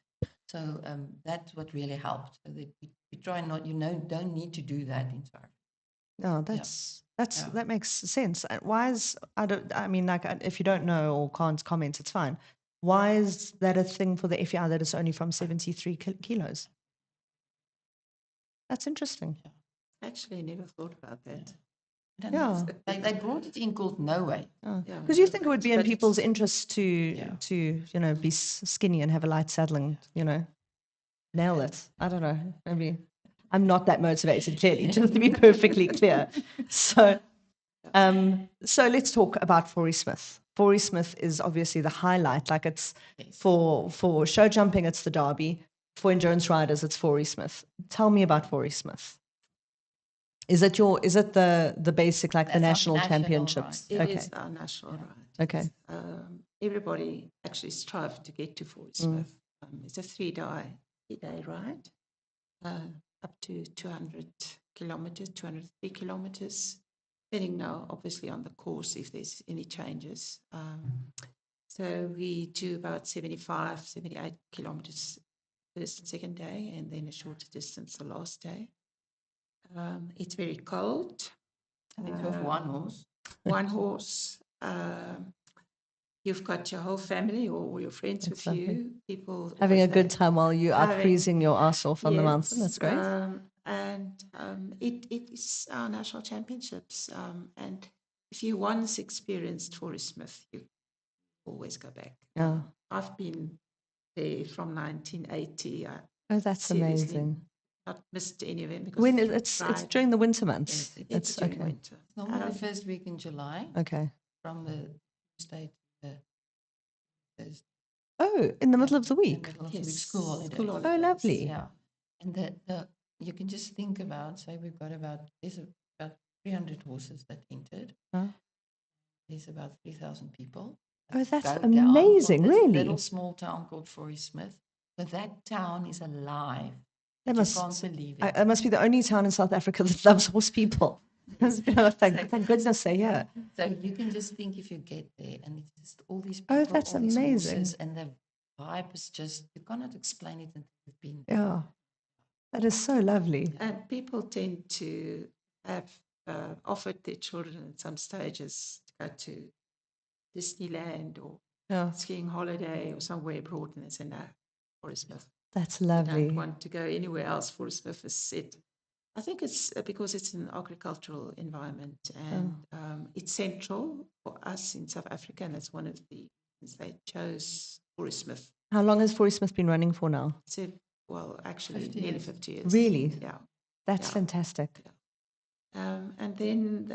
So that's what really helped. So that we try not, don't need to do that in South Africa. No, Yeah. that makes sense. Why is I mean, like, if you don't know or can't comment, it's fine. Why is that a thing for the FEI that it's only from 73 kilos? That's interesting. Actually, I never thought about that. I don't know. Yeah. They brought it in called No Way. Yeah, Because you no think it would weight, be in but people's it's- interest to be skinny and have a light saddle and nail it. I don't know. Maybe I'm not that motivated. Clearly, just to be perfectly clear. So let's talk about Forey Smith. Forey Smith is obviously the highlight. Like it's Yes. for show jumping, it's the Derby. For endurance riders, it's Forey Smith. Tell me about Forey Smith. Is it the basic, like the That's our national national championships? ride, It Okay. is our national ride. Okay. Everybody actually strive to get to Fort Smith. It's a three-day ride, up to 200 kilometers, 203 kilometers, depending now, obviously, on the course if there's any changes. So we do about 75, 78 kilometers first and second day, and then a shorter distance the last day. It's very cold. I think we have one horse. One horse. You've got your whole family or all your friends That's with you. People Having a always good say- time while you're out Having- freezing your ass off on the mountain. Yes, That's great. It is our national championships. And if you once experienced Forest Smith, you always go back. Yeah. I've been there from 1980. Oh, that's seriously amazing. not missed any of them because When it's Friday- during the winter months. Yes, it's during okay. winter. Normally the first week in July, Okay. from the state to the Thursday. Oh, in the middle of the In the week. middle of the Yes, week, school holidays. school Oh, holidays. lovely. Yeah, and you can just think about, say we've got there's about 300 horses that entered. Huh? There's about 3,000 people. Oh, that's go down amazing, from this really. little small town called Forey Smith. So that town is alive. That You must, can't believe it. it must be the only town in South Africa that loves horse people. Thank goodness they're here. So you can just think if you get there and it's just all these Oh, people, that's all these amazing. horses, and the vibe is just, you cannot explain it until you've been there. Yeah. That is so lovely. And people tend to have offered their children at some stages to go to Disneyland or Yeah. skiing holiday or somewhere abroad, and they say, no, Forest Smith. That's They lovely. don't want to go anywhere else. Forest Smith is set. I think it's because it's an agricultural environment and it's central for us in South Africa, and that's one of the reasons they chose Forest Smith. How long has Forey Smith been running for now? So, well, actually, 50 nearly years. 50 years. Really? Yeah. That's Yeah. fantastic. And then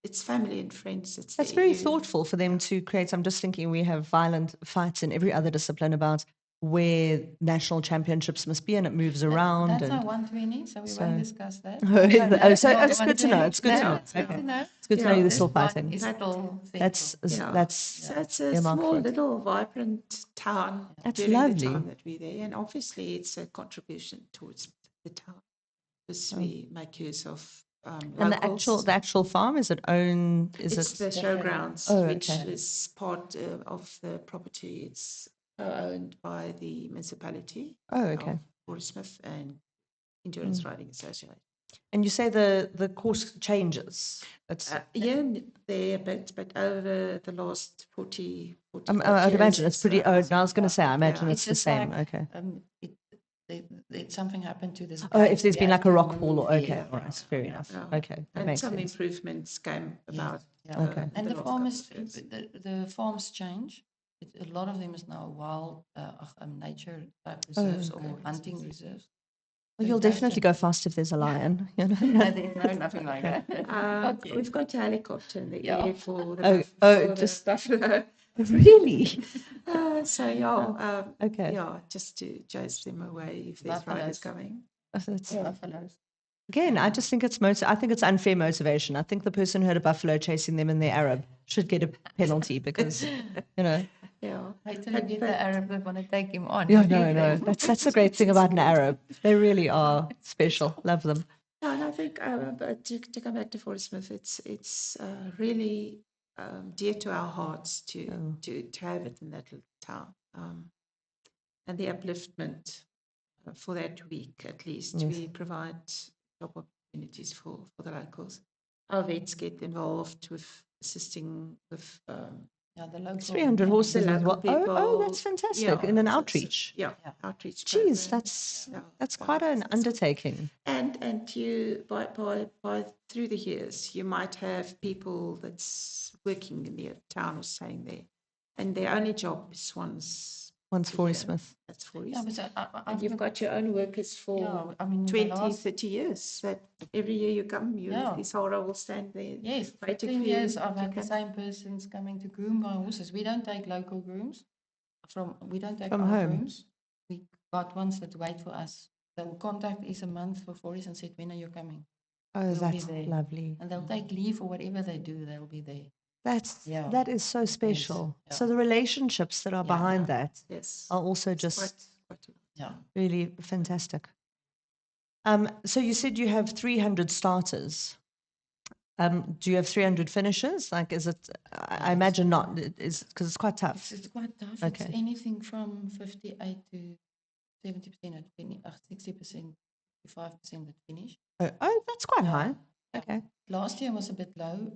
it's family and friends. That's very thoughtful for them to create. I'm just thinking we have violent fights in every other discipline about where national championships must be, and it moves around. That's and our 120, so we so- won't discuss that. so it's good to know. It's good to know. It's good Okay. to know. It's good to know Yeah. you're This still one fighting. is still That's central. that's So it's a earmarked small, for it. little, vibrant town That's during lovely. the time that we're there. And obviously, it's a contribution towards the town because we make use of And locals. the actual farm, is it owned? Is It's it the showgrounds, Oh, which okay. is part of the property. It's owned by the municipality Oh, okay. of Portsmouth and Endurance Riding Association. And you say the course changes. It's There a bit, but over the last 40 I would years, imagine it's pretty old. I was going to say, I imagine Yeah. it's the just same. like, Okay. something happened to this. Oh, gate, if there's we been have like a to rock wall, move or okay, it. all right, fair enough. Yeah. Okay, that And makes some sense. improvements came about. Yeah. Okay. And the last farmers, couple of years. the farms change. A lot of them is now wild nature type reserves or hunting reserves. Well, So you'll it does definitely change. go fast if there's a lion. You know? No, there's nothing like that. Not yet. We've got a helicopter in the Yeah. air for the, Oh, for the just- buffalo. Really? Okay. Yeah, just to chase them away if there's riders Buffaloes. coming. That's- Buffaloes. Again, I just think I think it's unfair motivation. I think the person who had a buffalo chasing them in their Arab should get a penalty because, you know. Yeah. Wait till you get the Arab that want to take him on. Yeah, no. That's the great thing about an Arab. They really are special. Love them. No, and I think but to come back to Forest Smith, it's really dear to our hearts to have it in that little town, and the upliftment for that week at least. Yes. We provide job opportunities for the locals. Our vets get involved with assisting with Yeah, the local. 300 yeah, horses The as local well. Oh, people. that's fantastic. In an outreach. Yeah, Yeah. outreach Geez, program. that's Yeah, that's yeah, quite an it's- undertaking. And you by through the years you might have people that's working in the town or staying there, and their only job is once Once a Forey year. Smith. That's for Yeah, but and I've you've got, got your own workers for yeah, I mean, the 20, last, 30 years. That every year you come, Yeah. Sarah will stand there. yes, for waiting 10 for you years, I've to had the come. same persons coming to groom my horses. We don't take local grooms we don't take From our home. grooms. We got ones that wait for us. They'll contact us a month before and said, when are you coming? Oh, We'll be that's there. lovely. And they'll take leave or whatever they do, they'll be there. Yeah. That is so special. yeah. So the relationships that are Yeah. behind that Yes. are also It's just quite Yeah. really fantastic. So you said you have 300 starters. Do you have 300 finishers? Like, is it? I imagine not. It is because it's quite tough. It's quite tough. Okay. It's anything from 58 to 70% at finish, 60%, 55% at finish. Oh, that's quite Yeah. high. Yeah. Okay. Last year was a bit low.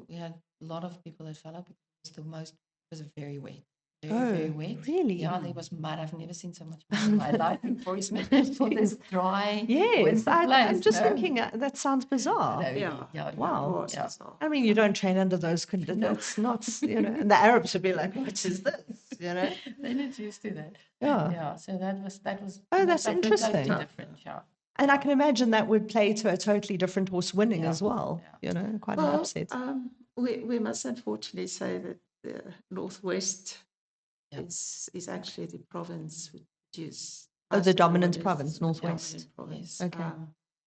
We had a lot of people that fell up because it was very wet. Very Oh, wet. really? Yeah, there was mud. I've never seen so much mud in my life before. It's for this dry Yes, winter place. I'm just no. thinking that sounds bizarre. No, Yeah. yeah, Wow. was yeah. bizarre. I mean, you don't train under those conditions. That's not, and the Arabs would be like, what is this? They're not used to that. Yeah. Yeah, so that was Oh, was that's something interesting. totally different. Yeah. And I can imagine that would play to a totally different horse winning Yeah, as well. Quite an Well, upset. we must unfortunately say that the Northwest Yeah. is actually the province which is Oh, the most dominant winners, province, the Northwest. dominant province. Yes. Okay.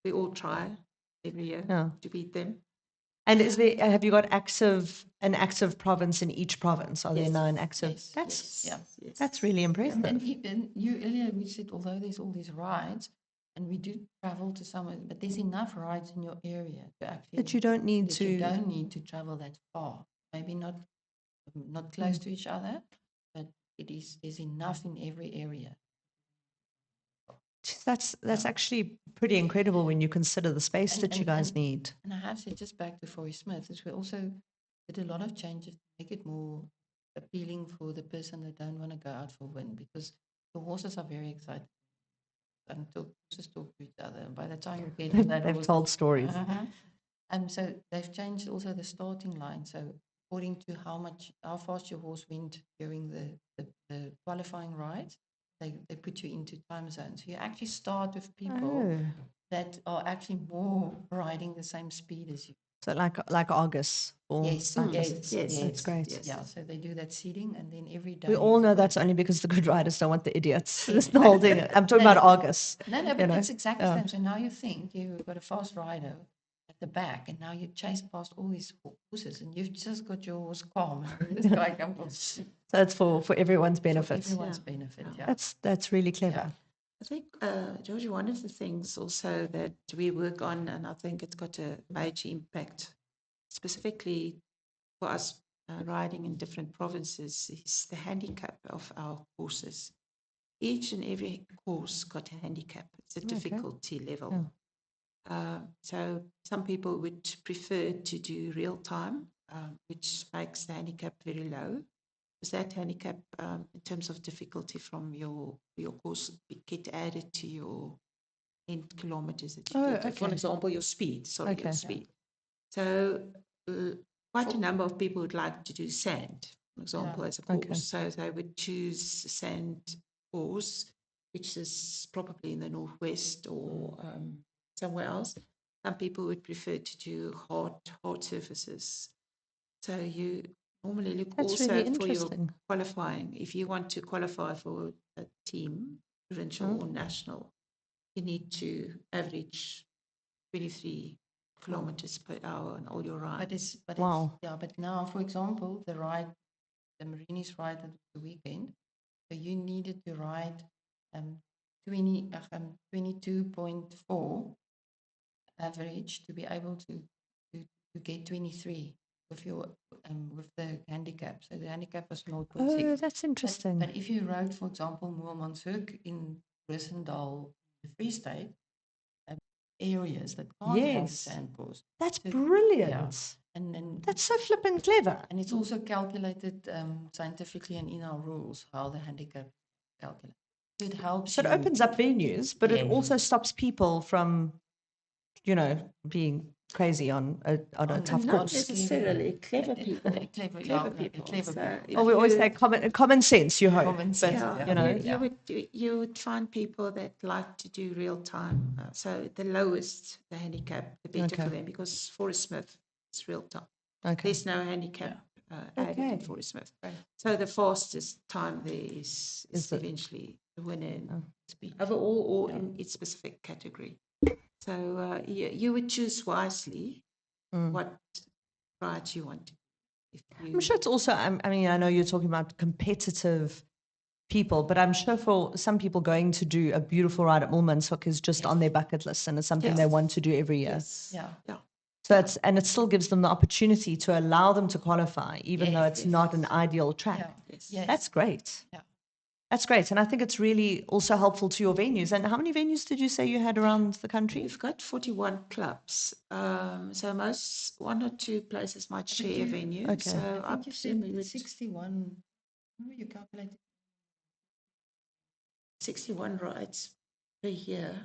We all try every year Yeah. to beat them. And have you got an active province in each province? Are there Yes. 9 active? Yes. That's Yeah. Yes. that's really impressive. And even you earlier we said although there's all these rides and we do travel to somewhere, but there's enough rides in your area to actually That you don't need that you to. don't need to travel that far. Maybe not close to each other, but there's enough in every area. That's Yeah. actually pretty incredible when you consider the space And- that you and- guys and- need. And I have said just back to Forey Smith, is we also did a lot of changes to make it more appealing for the person that don't want to go out for win because the horses are very excited and horses talk to each other. And by the time you get to that They've horse, told stories. So they've changed also the starting line. So according to how fast your horse went during the qualifying rides, they put you into time zones. So you actually start with people Oh, that are actually more riding the same speed as you. so like Argus or Yes, cyclists. yes, That's great. Yes. Yeah, so they do that seeding, and then every day. We all know you've got- that's only because the good riders don't want the idiots. Yes. That's the whole thing. I'm talking No, about Argus. No, you but know, it's exactly the yeah. same. So now you think you've got a fast rider at the back, and now you chase past all these horses, and you've just got your horse calm. And this guy comes So it's for everyone's for benefit. everyone's Yeah. benefit. Yeah. That's really clever. Yeah. I think, Georgie, one of the things also that we work on, and I think it's got a major impact, specifically for us riding in different provinces, is the handicap of our horses. Each and every horse got a handicap. It's a Okay. difficulty level. So some people would prefer to do real time, which makes the handicap very low. Does that handicap, in terms of difficulty from your course, get added to your end kilometers that you Oh, do? For okay. example, your speed. Sorry, Okay. your speed. So quite a number of people would like to do sand, for example, as a course. Okay. So they would choose sand course, which is probably in the Northwest or somewhere else. Some people would prefer to do hard surfaces. So you normally look That's also really for your interesting. qualifying. If you want to qualify for a team, provincial or national, you need to average 23 kilometers per hour on all your rides. Wow. But now, for example, the Marinis ride at the weekend, so you needed to ride 22.4 average to be able to get 23 with your with the handicap. So the handicap was 0.6. Oh, that's interesting. But if you rode, for example, Moermanshoek in Roosendaal, the Free State, areas that can't have Yes. sand course. That's So- brilliant. And then That's so flippin' clever. and it's also calculated scientifically and in our rules how the handicap calculate. So it helps So it you. opens up venues, but it Yes. also stops people from, being crazy on a On- tough on- Not course. necessarily clever people. Clever, Clever yeah, people. clever So people. if Or we always you- say common sense, you hope. Common But, sense, Yeah, you know, you would find people that like to do real time. So the lowest the handicap, the better Okay. for them, because Forest Smith is real time. okay. There's no handicap added in Okay. Forest Smith. Right. So the fastest time there is Is it- eventually the winner in Oh. Speed. overall or Yeah. in its specific category. So you would choose wisely Mm. what ride you want. If you, I'm sure it's also, I mean, I know you're talking about competitive people, but I'm sure for some people going to do a beautiful ride at Mulmanshoek is just on their bucket list and it's something they Yes. want to do every year. Yes. Yeah. Yeah. So and it still gives them the opportunity to allow them to qualify, even though Yes, it's yes. not an ideal track. Yeah. Yes. Yes. That's great. Yeah. That's great. And I think it's really also helpful to your venues. And how many venues did you say you had around the country? We've got 41 clubs. So one or two places might think share a you- venue. Okay. So I think you presume we said would 61. Remember you calculated 61 rides per year.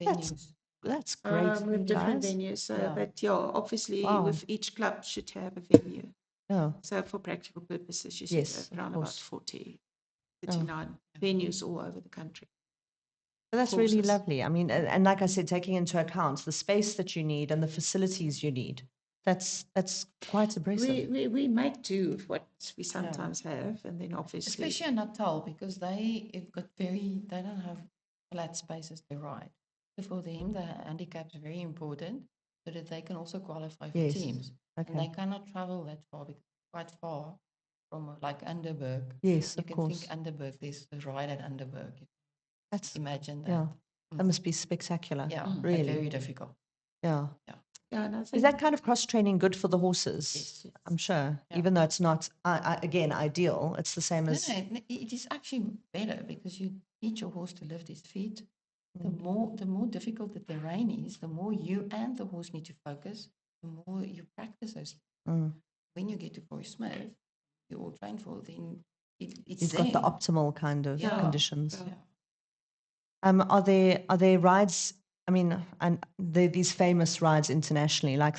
That's venues. That's great. With different guys. venues. So, Yeah. but yeah, obviously Wow. with each club should have a venue. Oh, So for practical purposes, you should Yes, have of around about course. 40, Oh. 39 venues all over the country. but that's really Courses. lovely. I mean, and like I said, taking into account the space that you need and the facilities you need, that's quite impressive. We make do with what we sometimes have, and then obviously Especially in Natal because they've got they don't have flat spaces to ride. So for them, the handicap is very important so that they can also qualify for Yes. teams. And Okay. they cannot travel that far because it's quite far from like Underberg. Yes, You of can course. think Underberg, there's a ride at Underberg. That's Imagine that. yeah. Mm. That must be spectacular. Yeah, really. very difficult. Yeah. yeah, and I Is think that kind of cross training good for the horses? Yes. I'm sure, Yeah. even though it's not again ideal. It's the same No, as it is actually better because you teach your horse to lift his feet. Mm. The more difficult the terrain is, the more you and the horse need to focus, the more you practice those. Mm. When you get to Forest Smith, you all train for, then it's You've got the there. optimal kind of Yeah. conditions. Yeah. Are there rides? I mean, and these famous rides internationally, like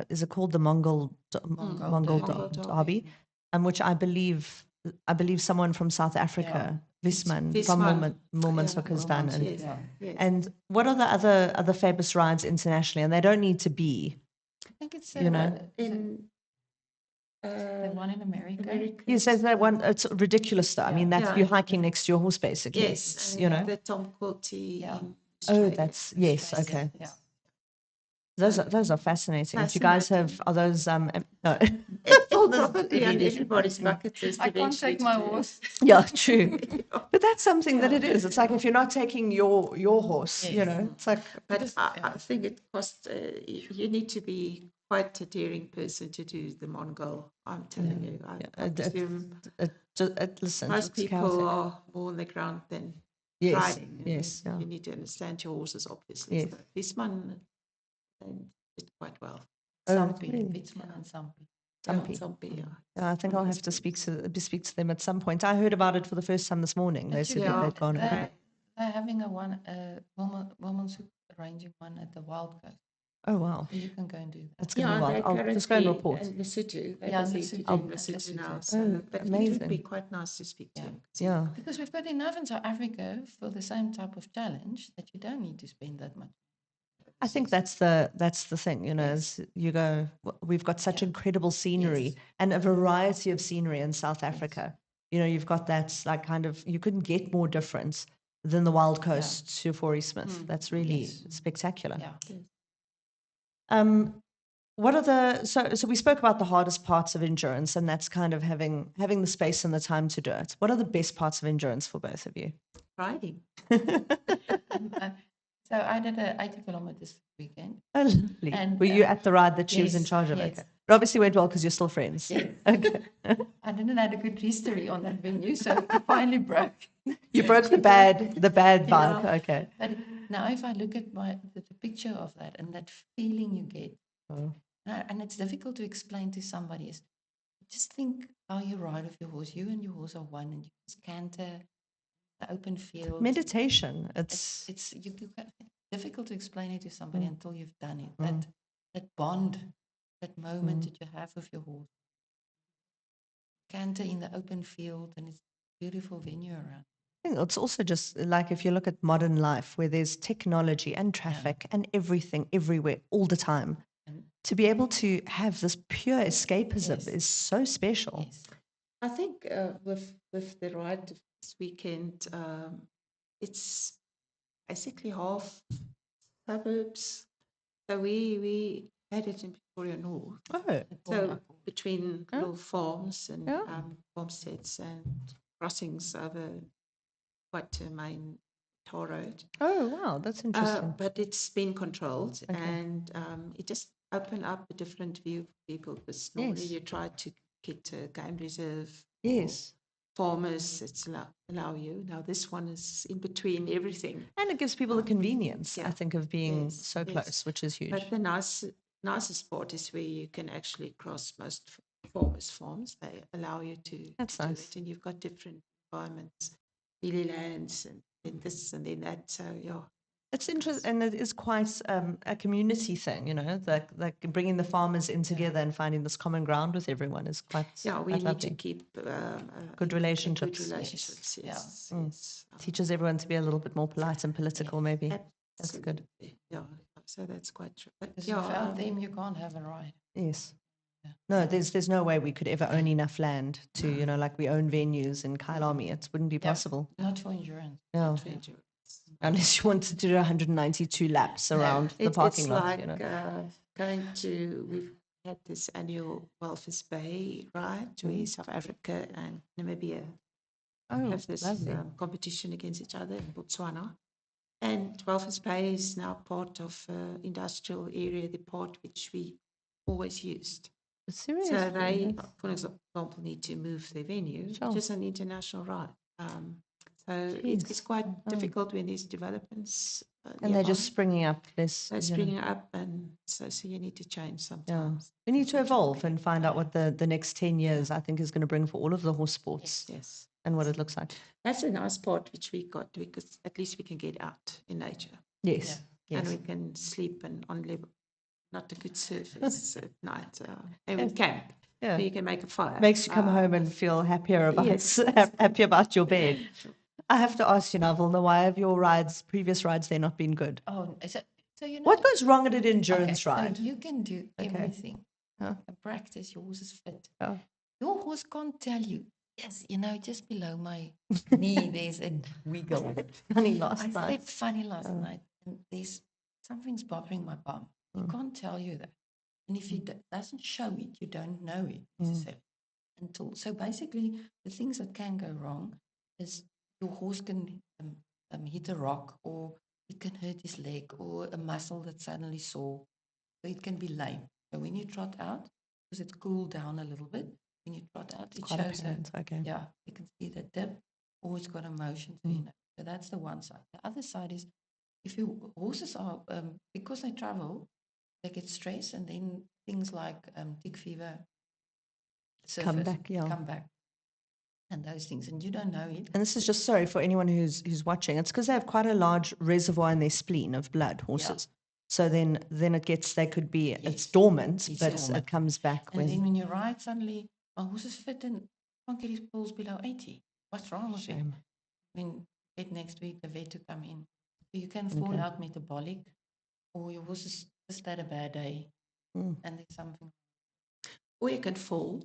is it called the Mongol Mongol Derby. Derby, which I believe someone from South Africa, Visman from Visman. Mulmanshoek has done. And, yes, Yeah. yes. and what are the other famous rides internationally? And they don't need to be, I think it's you know. in the one in America. America. Yes, there's that one. It's ridiculous, though. I mean, that's Yeah. you hiking next to your horse, basically. Yes, It's, and you know. the Tom Quilty. Yeah. in Oh, Australia. that's yes. Australia, Okay. Yeah. Those are fascinating. Do you guys have Fascinating. are those no? It's All this- probably on everybody's bucket list. I can't eventually take to my do it. horse. Yeah, true. But that's something that Yeah. it is. It's like if you're not taking your horse, you Yes. know, it's like But Because- I think it costs. You need to be quite a daring person to do the Mongol. I'm telling you. I presume listen. most it's people chaotic. are more on the ground than Yes, riding. and yes, then yeah. You need to understand your horses, obviously. Yes. So this one did quite well. Oh, Sampi, really? Bitsman and Sampi. Sampi. Zombie, yeah. Yeah, I think I'll have to speak to them at some point. I heard about it for the first time this morning. They But said you that Yeah. they'd gone. They're having a one, Wilmanshoek arranging one at the Wild Coast. Oh wow, So you can go and do that. that's going to be wild. I'll just go and report. In Lesotho. They're Yeah, busy Lesotho. doing Oh, Lesotho Lesotho. now. Oh, So, but it would amazing. be quite nice to speak to Yeah. him. Yeah. Because we've got enough in South Africa for the same type of challenge that you don't need to spend that much. I think that's the thing, you know, is you go, we've got such Yeah. incredible scenery Yes. and a variety of scenery in South Africa. You know, you've got that like kind of, you couldn't get more difference than the Wild Coast to Forest Smith. That's really Yes. spectacular. Yeah. What are so we spoke about the hardest parts of endurance, and that's kind of having the space and the time to do it. What are the best parts of endurance for both of you? Riding. So I did 80 kilometers this weekend. Oh, lovely. And, Were you at the ride that she was in yes, charge of? yes. Okay. It obviously went well because you're still friends. Yes. Okay. I didn't have a good history on that venue, so it finally broke. You broke the bad vibe. Yeah. Okay. But now if I look at the picture of that and that feeling you get, Oh. and it's difficult to explain to somebody, is just think how you ride with your horse. You and your horse are one, and you just canter the open field. Meditation. It's Difficult to explain it to somebody Mm. until you've done it. Mm. That bond, that moment Mm. that you have with your horse. Canter in the open field, and it's a beautiful venue around. I think it's also just like if you look at modern life where there's technology and traffic and everything everywhere all the time, And to be able to have this pure escapism Yes. is so special. yes, I think with the ride this weekend, it's basically half suburbs. So we had it in Victoria North. Oh, So between Yeah. little farms and Yeah. farmsteads and crossings over quite a main tar road. oh, wow, that's interesting. But it's been controlled, Okay. and it just opened up a different view for people, because normally Yes. you try to get a game reserve. Yes. Farmers, it's allow you. Now this one is in between everything. And it gives people the convenience, I yeah. think, of being Yes, so yes. close, which is huge. But the nicest part is where you can actually cross most farmers' farms. They allow you to That's do nice. it, and you've got different environments, hilly lands, and then this and then that. So yeah, It's interesting, and it is quite a community thing, like bringing the farmers in together and finding this common ground with everyone is quite, yeah, we quite need to lovely. keep Good relationships. Good relationships. Yes, Yes, Mm. yes. Teaches everyone to be a little bit more polite and political, maybe. That's good. Absolutely. Yeah, so that's quite true. But because yeah, without them you can't have a ride. Yes. Yeah. No, there's no way we could ever own enough land to, like we own venues in Kyalami. It wouldn't be Yeah. possible. Not for endurance. No. to endure. Unless you wanted to do 192 laps around the parking It's lot, like going to, we've had this annual Walvis Bay ride where South Africa and Namibia Oh, have this lovely. competition against each other in Botswana. And Walvis Bay is now part of industrial area, the part which we always used. Seriously? So they, That's- for example, need to move their venue, Sure. which is an international ride. So Jeez. it's quite Oh. difficult when these developments And they're just nearby. springing up. This, They're springing up, and so you need to change Yeah. sometimes. We need to evolve and find out what the next 10 years, I think, is going to bring for all of the horse sports Yes, and what it looks like. that's a nice part which we got, because at least we can get out in nature, Yes. and Yes. we can sleep and on level, not a good surface at night, and we camp. Yeah. So you can make a fire. Makes you come home and feel happier about yes. happy about your bed. I have to ask you now, Vilna, why have your previous rides, they not been good? Oh, is it, so you know. What goes wrong at an endurance Okay, ride? So you can do everything. Huh? And practice, your horse is fit. Oh. Your horse can't tell you, yes, just below my knee, there's a wiggle. Funny last I night. slept funny last night, and there's something's bothering my bum. You can't tell you that. And if it doesn't show it, you don't know it necessarily. So basically, the things that can go wrong is your horse can hit a rock, or it can hurt his leg, or a muscle that's suddenly sore. So it can be lame. So when you trot out, because it's cooled down a little bit, when you trot out, it Quite shows apparent. Okay. yeah, you can see the dip, or it's got a motion, so you know. So that's the one side. The other side is if your horses are, because they travel, they get stressed, and then things like tick fever Come surface, back, yeah. come back, and those things, and you don't know it. And this is just, sorry for anyone who's watching. It's because they have quite a large reservoir in their spleen of blood, horses. So then it gets, they could be, it's dormant, It's but dormant. it comes back And then when. when you ride, suddenly my horse is fit and can't get his pulse below 80. What's wrong with him? Shame. When get next week the vet to come in. So you can fall out metabolic, or your horse is just had a bad day, and there's something. Or you can fall.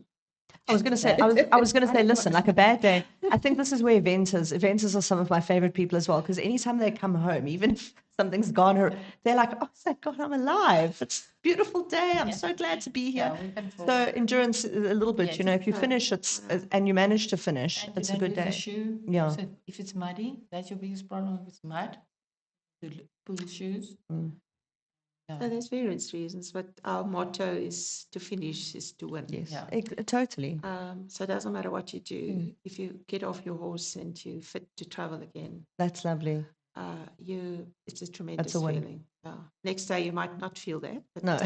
I was going to say, I was going to say, listen, like a bad day. I think this is where eventers are some of my favorite people as well, because anytime they come home, even if something's gone, they're like, oh, thank God I'm alive. It's a beautiful day. I'm so glad to be here. Yeah, we can fall. So endurance a little bit, Yes. if you finish, and you manage to finish, And you it's a don't good lose the day. shoe. Yeah. So if it's muddy, that's your biggest problem. If it's mud, pull shoes. Yeah. So there's various reasons, but our motto is to finish is to win. Yes, Yeah. totally. So it doesn't matter what you do. If you get off your horse and you're fit to travel again, That's lovely. it's a tremendous win. feeling. Next day you might not feel that, but No.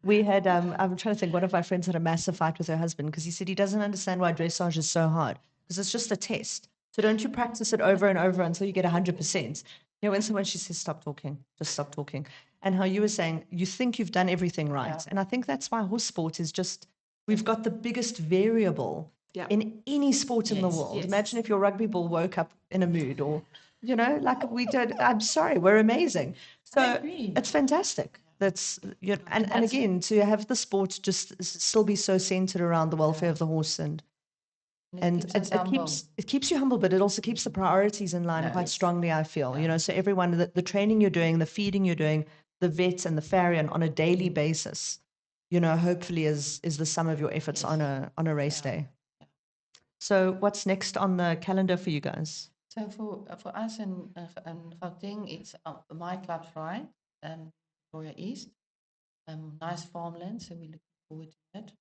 We had, I'm trying to think, one of my friends had a massive fight with her husband because he said he doesn't understand why dressage is so hard because it's just a test. So don't you practice it over and over until you get 100%. You know, when someone, she says, stop talking, just stop talking. And how you were saying, you think you've done everything right. Yeah. And I think that's why horse sport is just, we've got the biggest variable Yeah. in any sport in the Yes, world. yes. Imagine if your rugby ball woke up in a mood or, you know, like we did. I'm sorry, we're amazing. I So agree. it's fantastic. That's, you know, and That's- again, to have the sport just still be so centered around the welfare Yeah. of the horse and And it keeps us humble. it keeps you humble, but it also keeps the priorities in line Yeah. quite strongly, I feel. You Yeah. know, so everyone, the training you're doing, the feeding you're doing, the vets and the farrier on a daily basis, you know, hopefully is the sum of your efforts Yes. on a race Yeah. day. So what's next on the calendar for you guys? So for us in Gauteng, it's my club's right, Victoria East, nice farmland, so we look forward to it.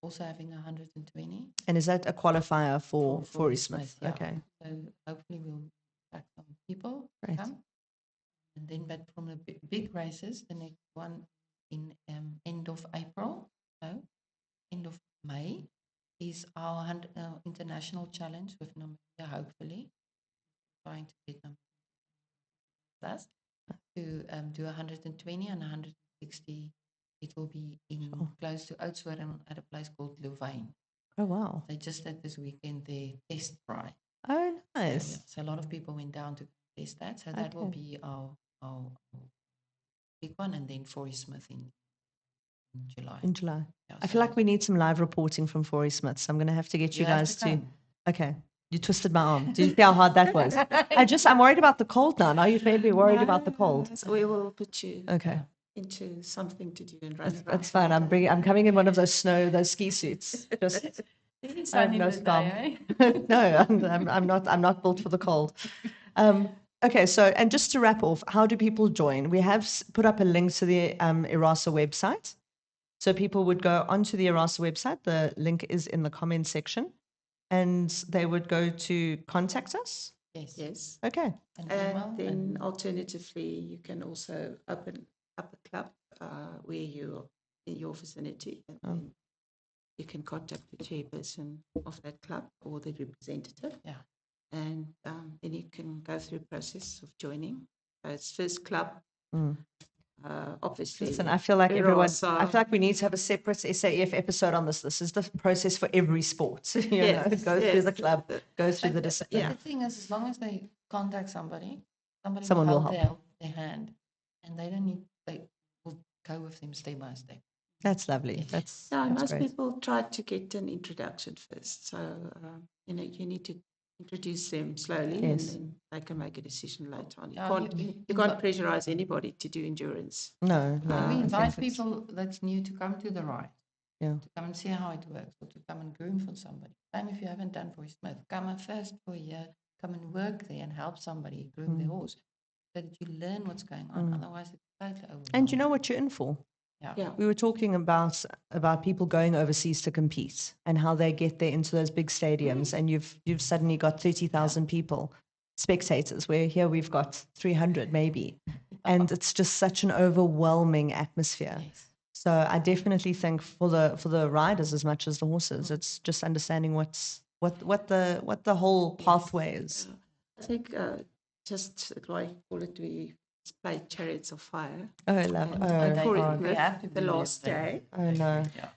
Also having 120 And is that a qualifier for for Smith? yeah. Okay, So hopefully we'll attract some people to great. come. And then, but from the big races, the next one in end of April, no, end of May, is our international challenge with Namibia, hopefully. Trying to get them plus to do 120 and 160. It will be in Sure. close to Oudtshoorn at a place called Louvain. Oh, wow. They just had this weekend their test ride. Oh, So, nice. yeah, so a lot of people went down to test that. So that will Okay. be our big one, and then Forest Smith in July. In July. Yeah, I so feel like we need some live reporting from Forey Smith. So I'm going to have to get you have guys to. come. Okay. You twisted my arm. Do you see how hard that was? I'm worried about the cold now. Now you've made me worried about the cold. So we will put you Okay. into something to do and run around. That's fine. I'm coming in one of those those ski suits. Just It's I have sunny no today, scarf. No, I'm not built for the cold. Okay, so and just to wrap off, how do people join? We have put up a link to the Erasa website. So people would go onto the Erasa website. The link is in the comment section, and they would go to contact us. Yes. Yes. Okay. An email And then and alternatively, you can also open up a club where you're in your vicinity, and then you can contact the chairperson of that club or the representative. Yeah. And then you can go through a process of joining. It's first club, obviously. Listen, I feel like everyone. Erasa. I feel like we need to have a separate SAF episode on this. This is the process for every sport. You know, go through the club, go through the discipline. But the thing is, as long as they contact somebody, somebody Someone will will help. help their hand, and they don't need. They will go with them step by step. That's lovely. That's Most great. people try to get an introduction first. So, you need to introduce them slowly and Yes. then they can make a decision later on. Yeah, You can't pressurize anybody to do endurance. No. We I invite think it's- people that's new to come to the ride, Yeah. to come and see how it works, or to come and groom for somebody. Same if you haven't done for Smith, come and first for a year, come and work there and help somebody groom their horse, so that you learn what's going on. Otherwise, it's totally overwhelming. And you know what you're in for. Yeah. We were talking about people going overseas to compete and how they get there into those big stadiums, and you've suddenly got 30,000 people, spectators, where here we've got 300 maybe, and it's just such an overwhelming atmosphere. Yes. So I definitely think for the riders as much as the horses, it's just understanding what the whole pathway is. I think just like call it, we played Chariots of Fire. Oh, I love. For Oh, it, we have to the be last there. day. oh no. Yeah.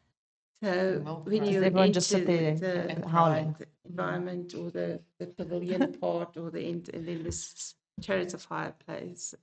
So Well, when Does you everyone enter just sit there the howling? environment or the pavilion part or the end, and then this Chariots of Fire plays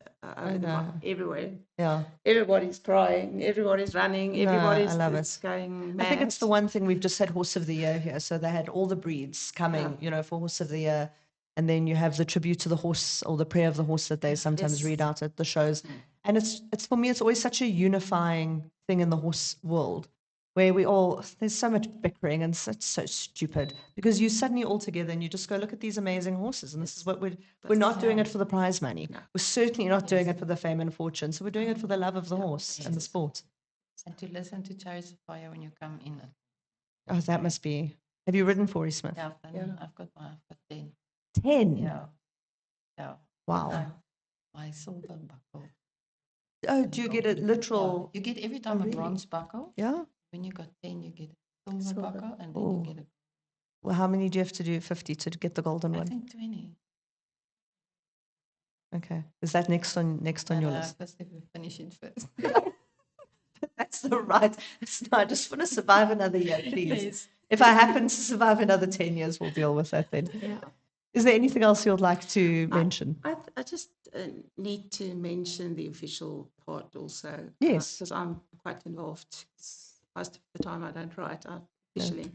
everywhere. Yeah. Everybody's crying, everybody's running, No, everybody's I love just going mad. I think it's the one thing we've just had Horse of the Year here. So they had all the breeds coming, Yeah. for Horse of the Year. And then you have the tribute to the horse or the prayer of the horse that they sometimes Yes. read out at the shows. And it's for me, it's always such a unifying thing in the horse world where there's so much bickering and it's so stupid because you suddenly all together and you just go, look at these amazing horses. And this is what we're not doing it for the prize money. No. We're certainly not doing it for the fame and fortune. So we're doing it for the love of the horse and the sport. And to listen to Chariots of Fire when you come in. Oh, that must be. Have you ridden Forey Smith? Yeah, I've got 10. 10. Yeah. Yeah. Wow. My silver buckle. Oh, and do you a get a gold. literal? Yeah, you get every time a really? bronze buckle. Yeah. When you got 10, you get a silver Silver. buckle, and then Oh. you get a, Well, how many do you have to do? 50 to get the golden I one. think 20. Okay. Is that next on your list? First, if we finish it first. That's the right. No, I just want to survive another year, please. Yes. If I happen to survive another 10 years, we'll deal with that then. Yeah. Is there anything else you'd like to mention? I just need to mention the official part also. Yes. Because I'm quite involved. Most of the time I don't write officially.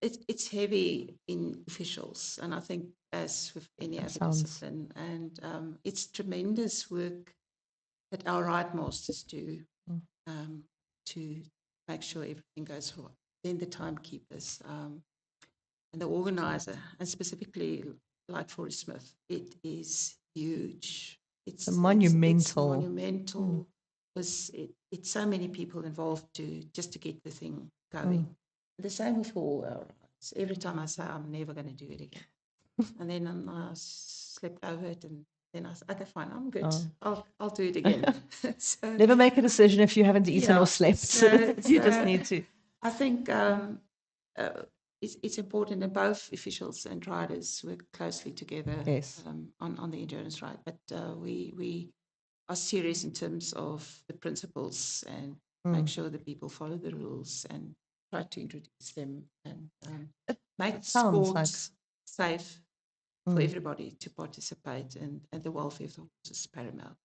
It's heavy in officials, and I think as with any That other sounds- discipline, and it's tremendous work that our ride masters do to make sure everything goes well. Then the timekeepers and the organizer, and specifically like Forrest Smith, it is huge. It's monumental. It's monumental. It's so many people involved just to get the thing going. The same with all our rides. Every time I say I'm never going to do it again, and then I slept over it, and then I said, okay, fine, I'm good. I'll do it again. So, Never make a decision if you haven't eaten yeah, or slept. so- You just so- need to. I think it's important that both officials and riders work closely together Yes. on the endurance ride. But we are serious in terms of the principles and make sure that people follow the rules and try to introduce them and make sounds sports safe for everybody to participate, and the welfare of the horses is paramount.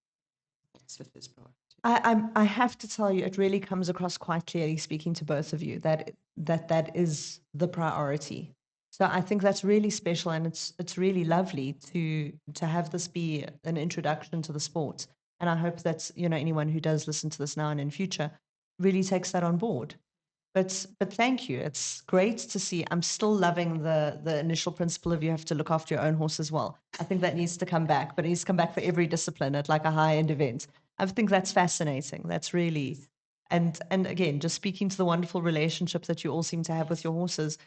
That's the first priority. I have to tell you, it really comes across quite clearly speaking to both of you that is the priority. So I think that's really special, and it's really lovely to have this be an introduction to the sport. And I hope that anyone who does listen to this now and in future really takes that on board. But thank you. It's great to see. I'm still loving the initial principle of you have to look after your own horse as well. I think that needs to come back, but it needs to come back for every discipline at like a high-end event. I think that's fascinating. That's really, and again, just speaking to the wonderful relationship that you all seem to have with your horses,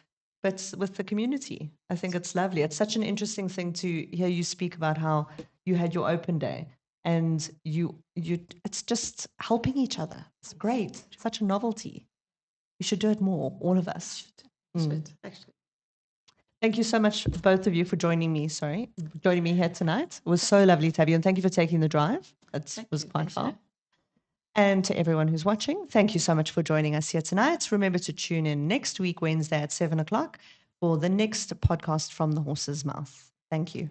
but with the community. I think it's lovely. It's such an interesting thing to hear you speak about how you had your open day and it's just helping each other. It's great. Such a novelty. We should do it more, all of us. Should, actually. Thank you so much, both of you, for joining me here tonight. It was so lovely to have you, and thank you for taking the drive. It was quite far. And to everyone who's watching, thank you so much for joining us here tonight. Remember to tune in next week, Wednesday at 7 o'clock, for the next podcast from the horse's mouth. Thank you.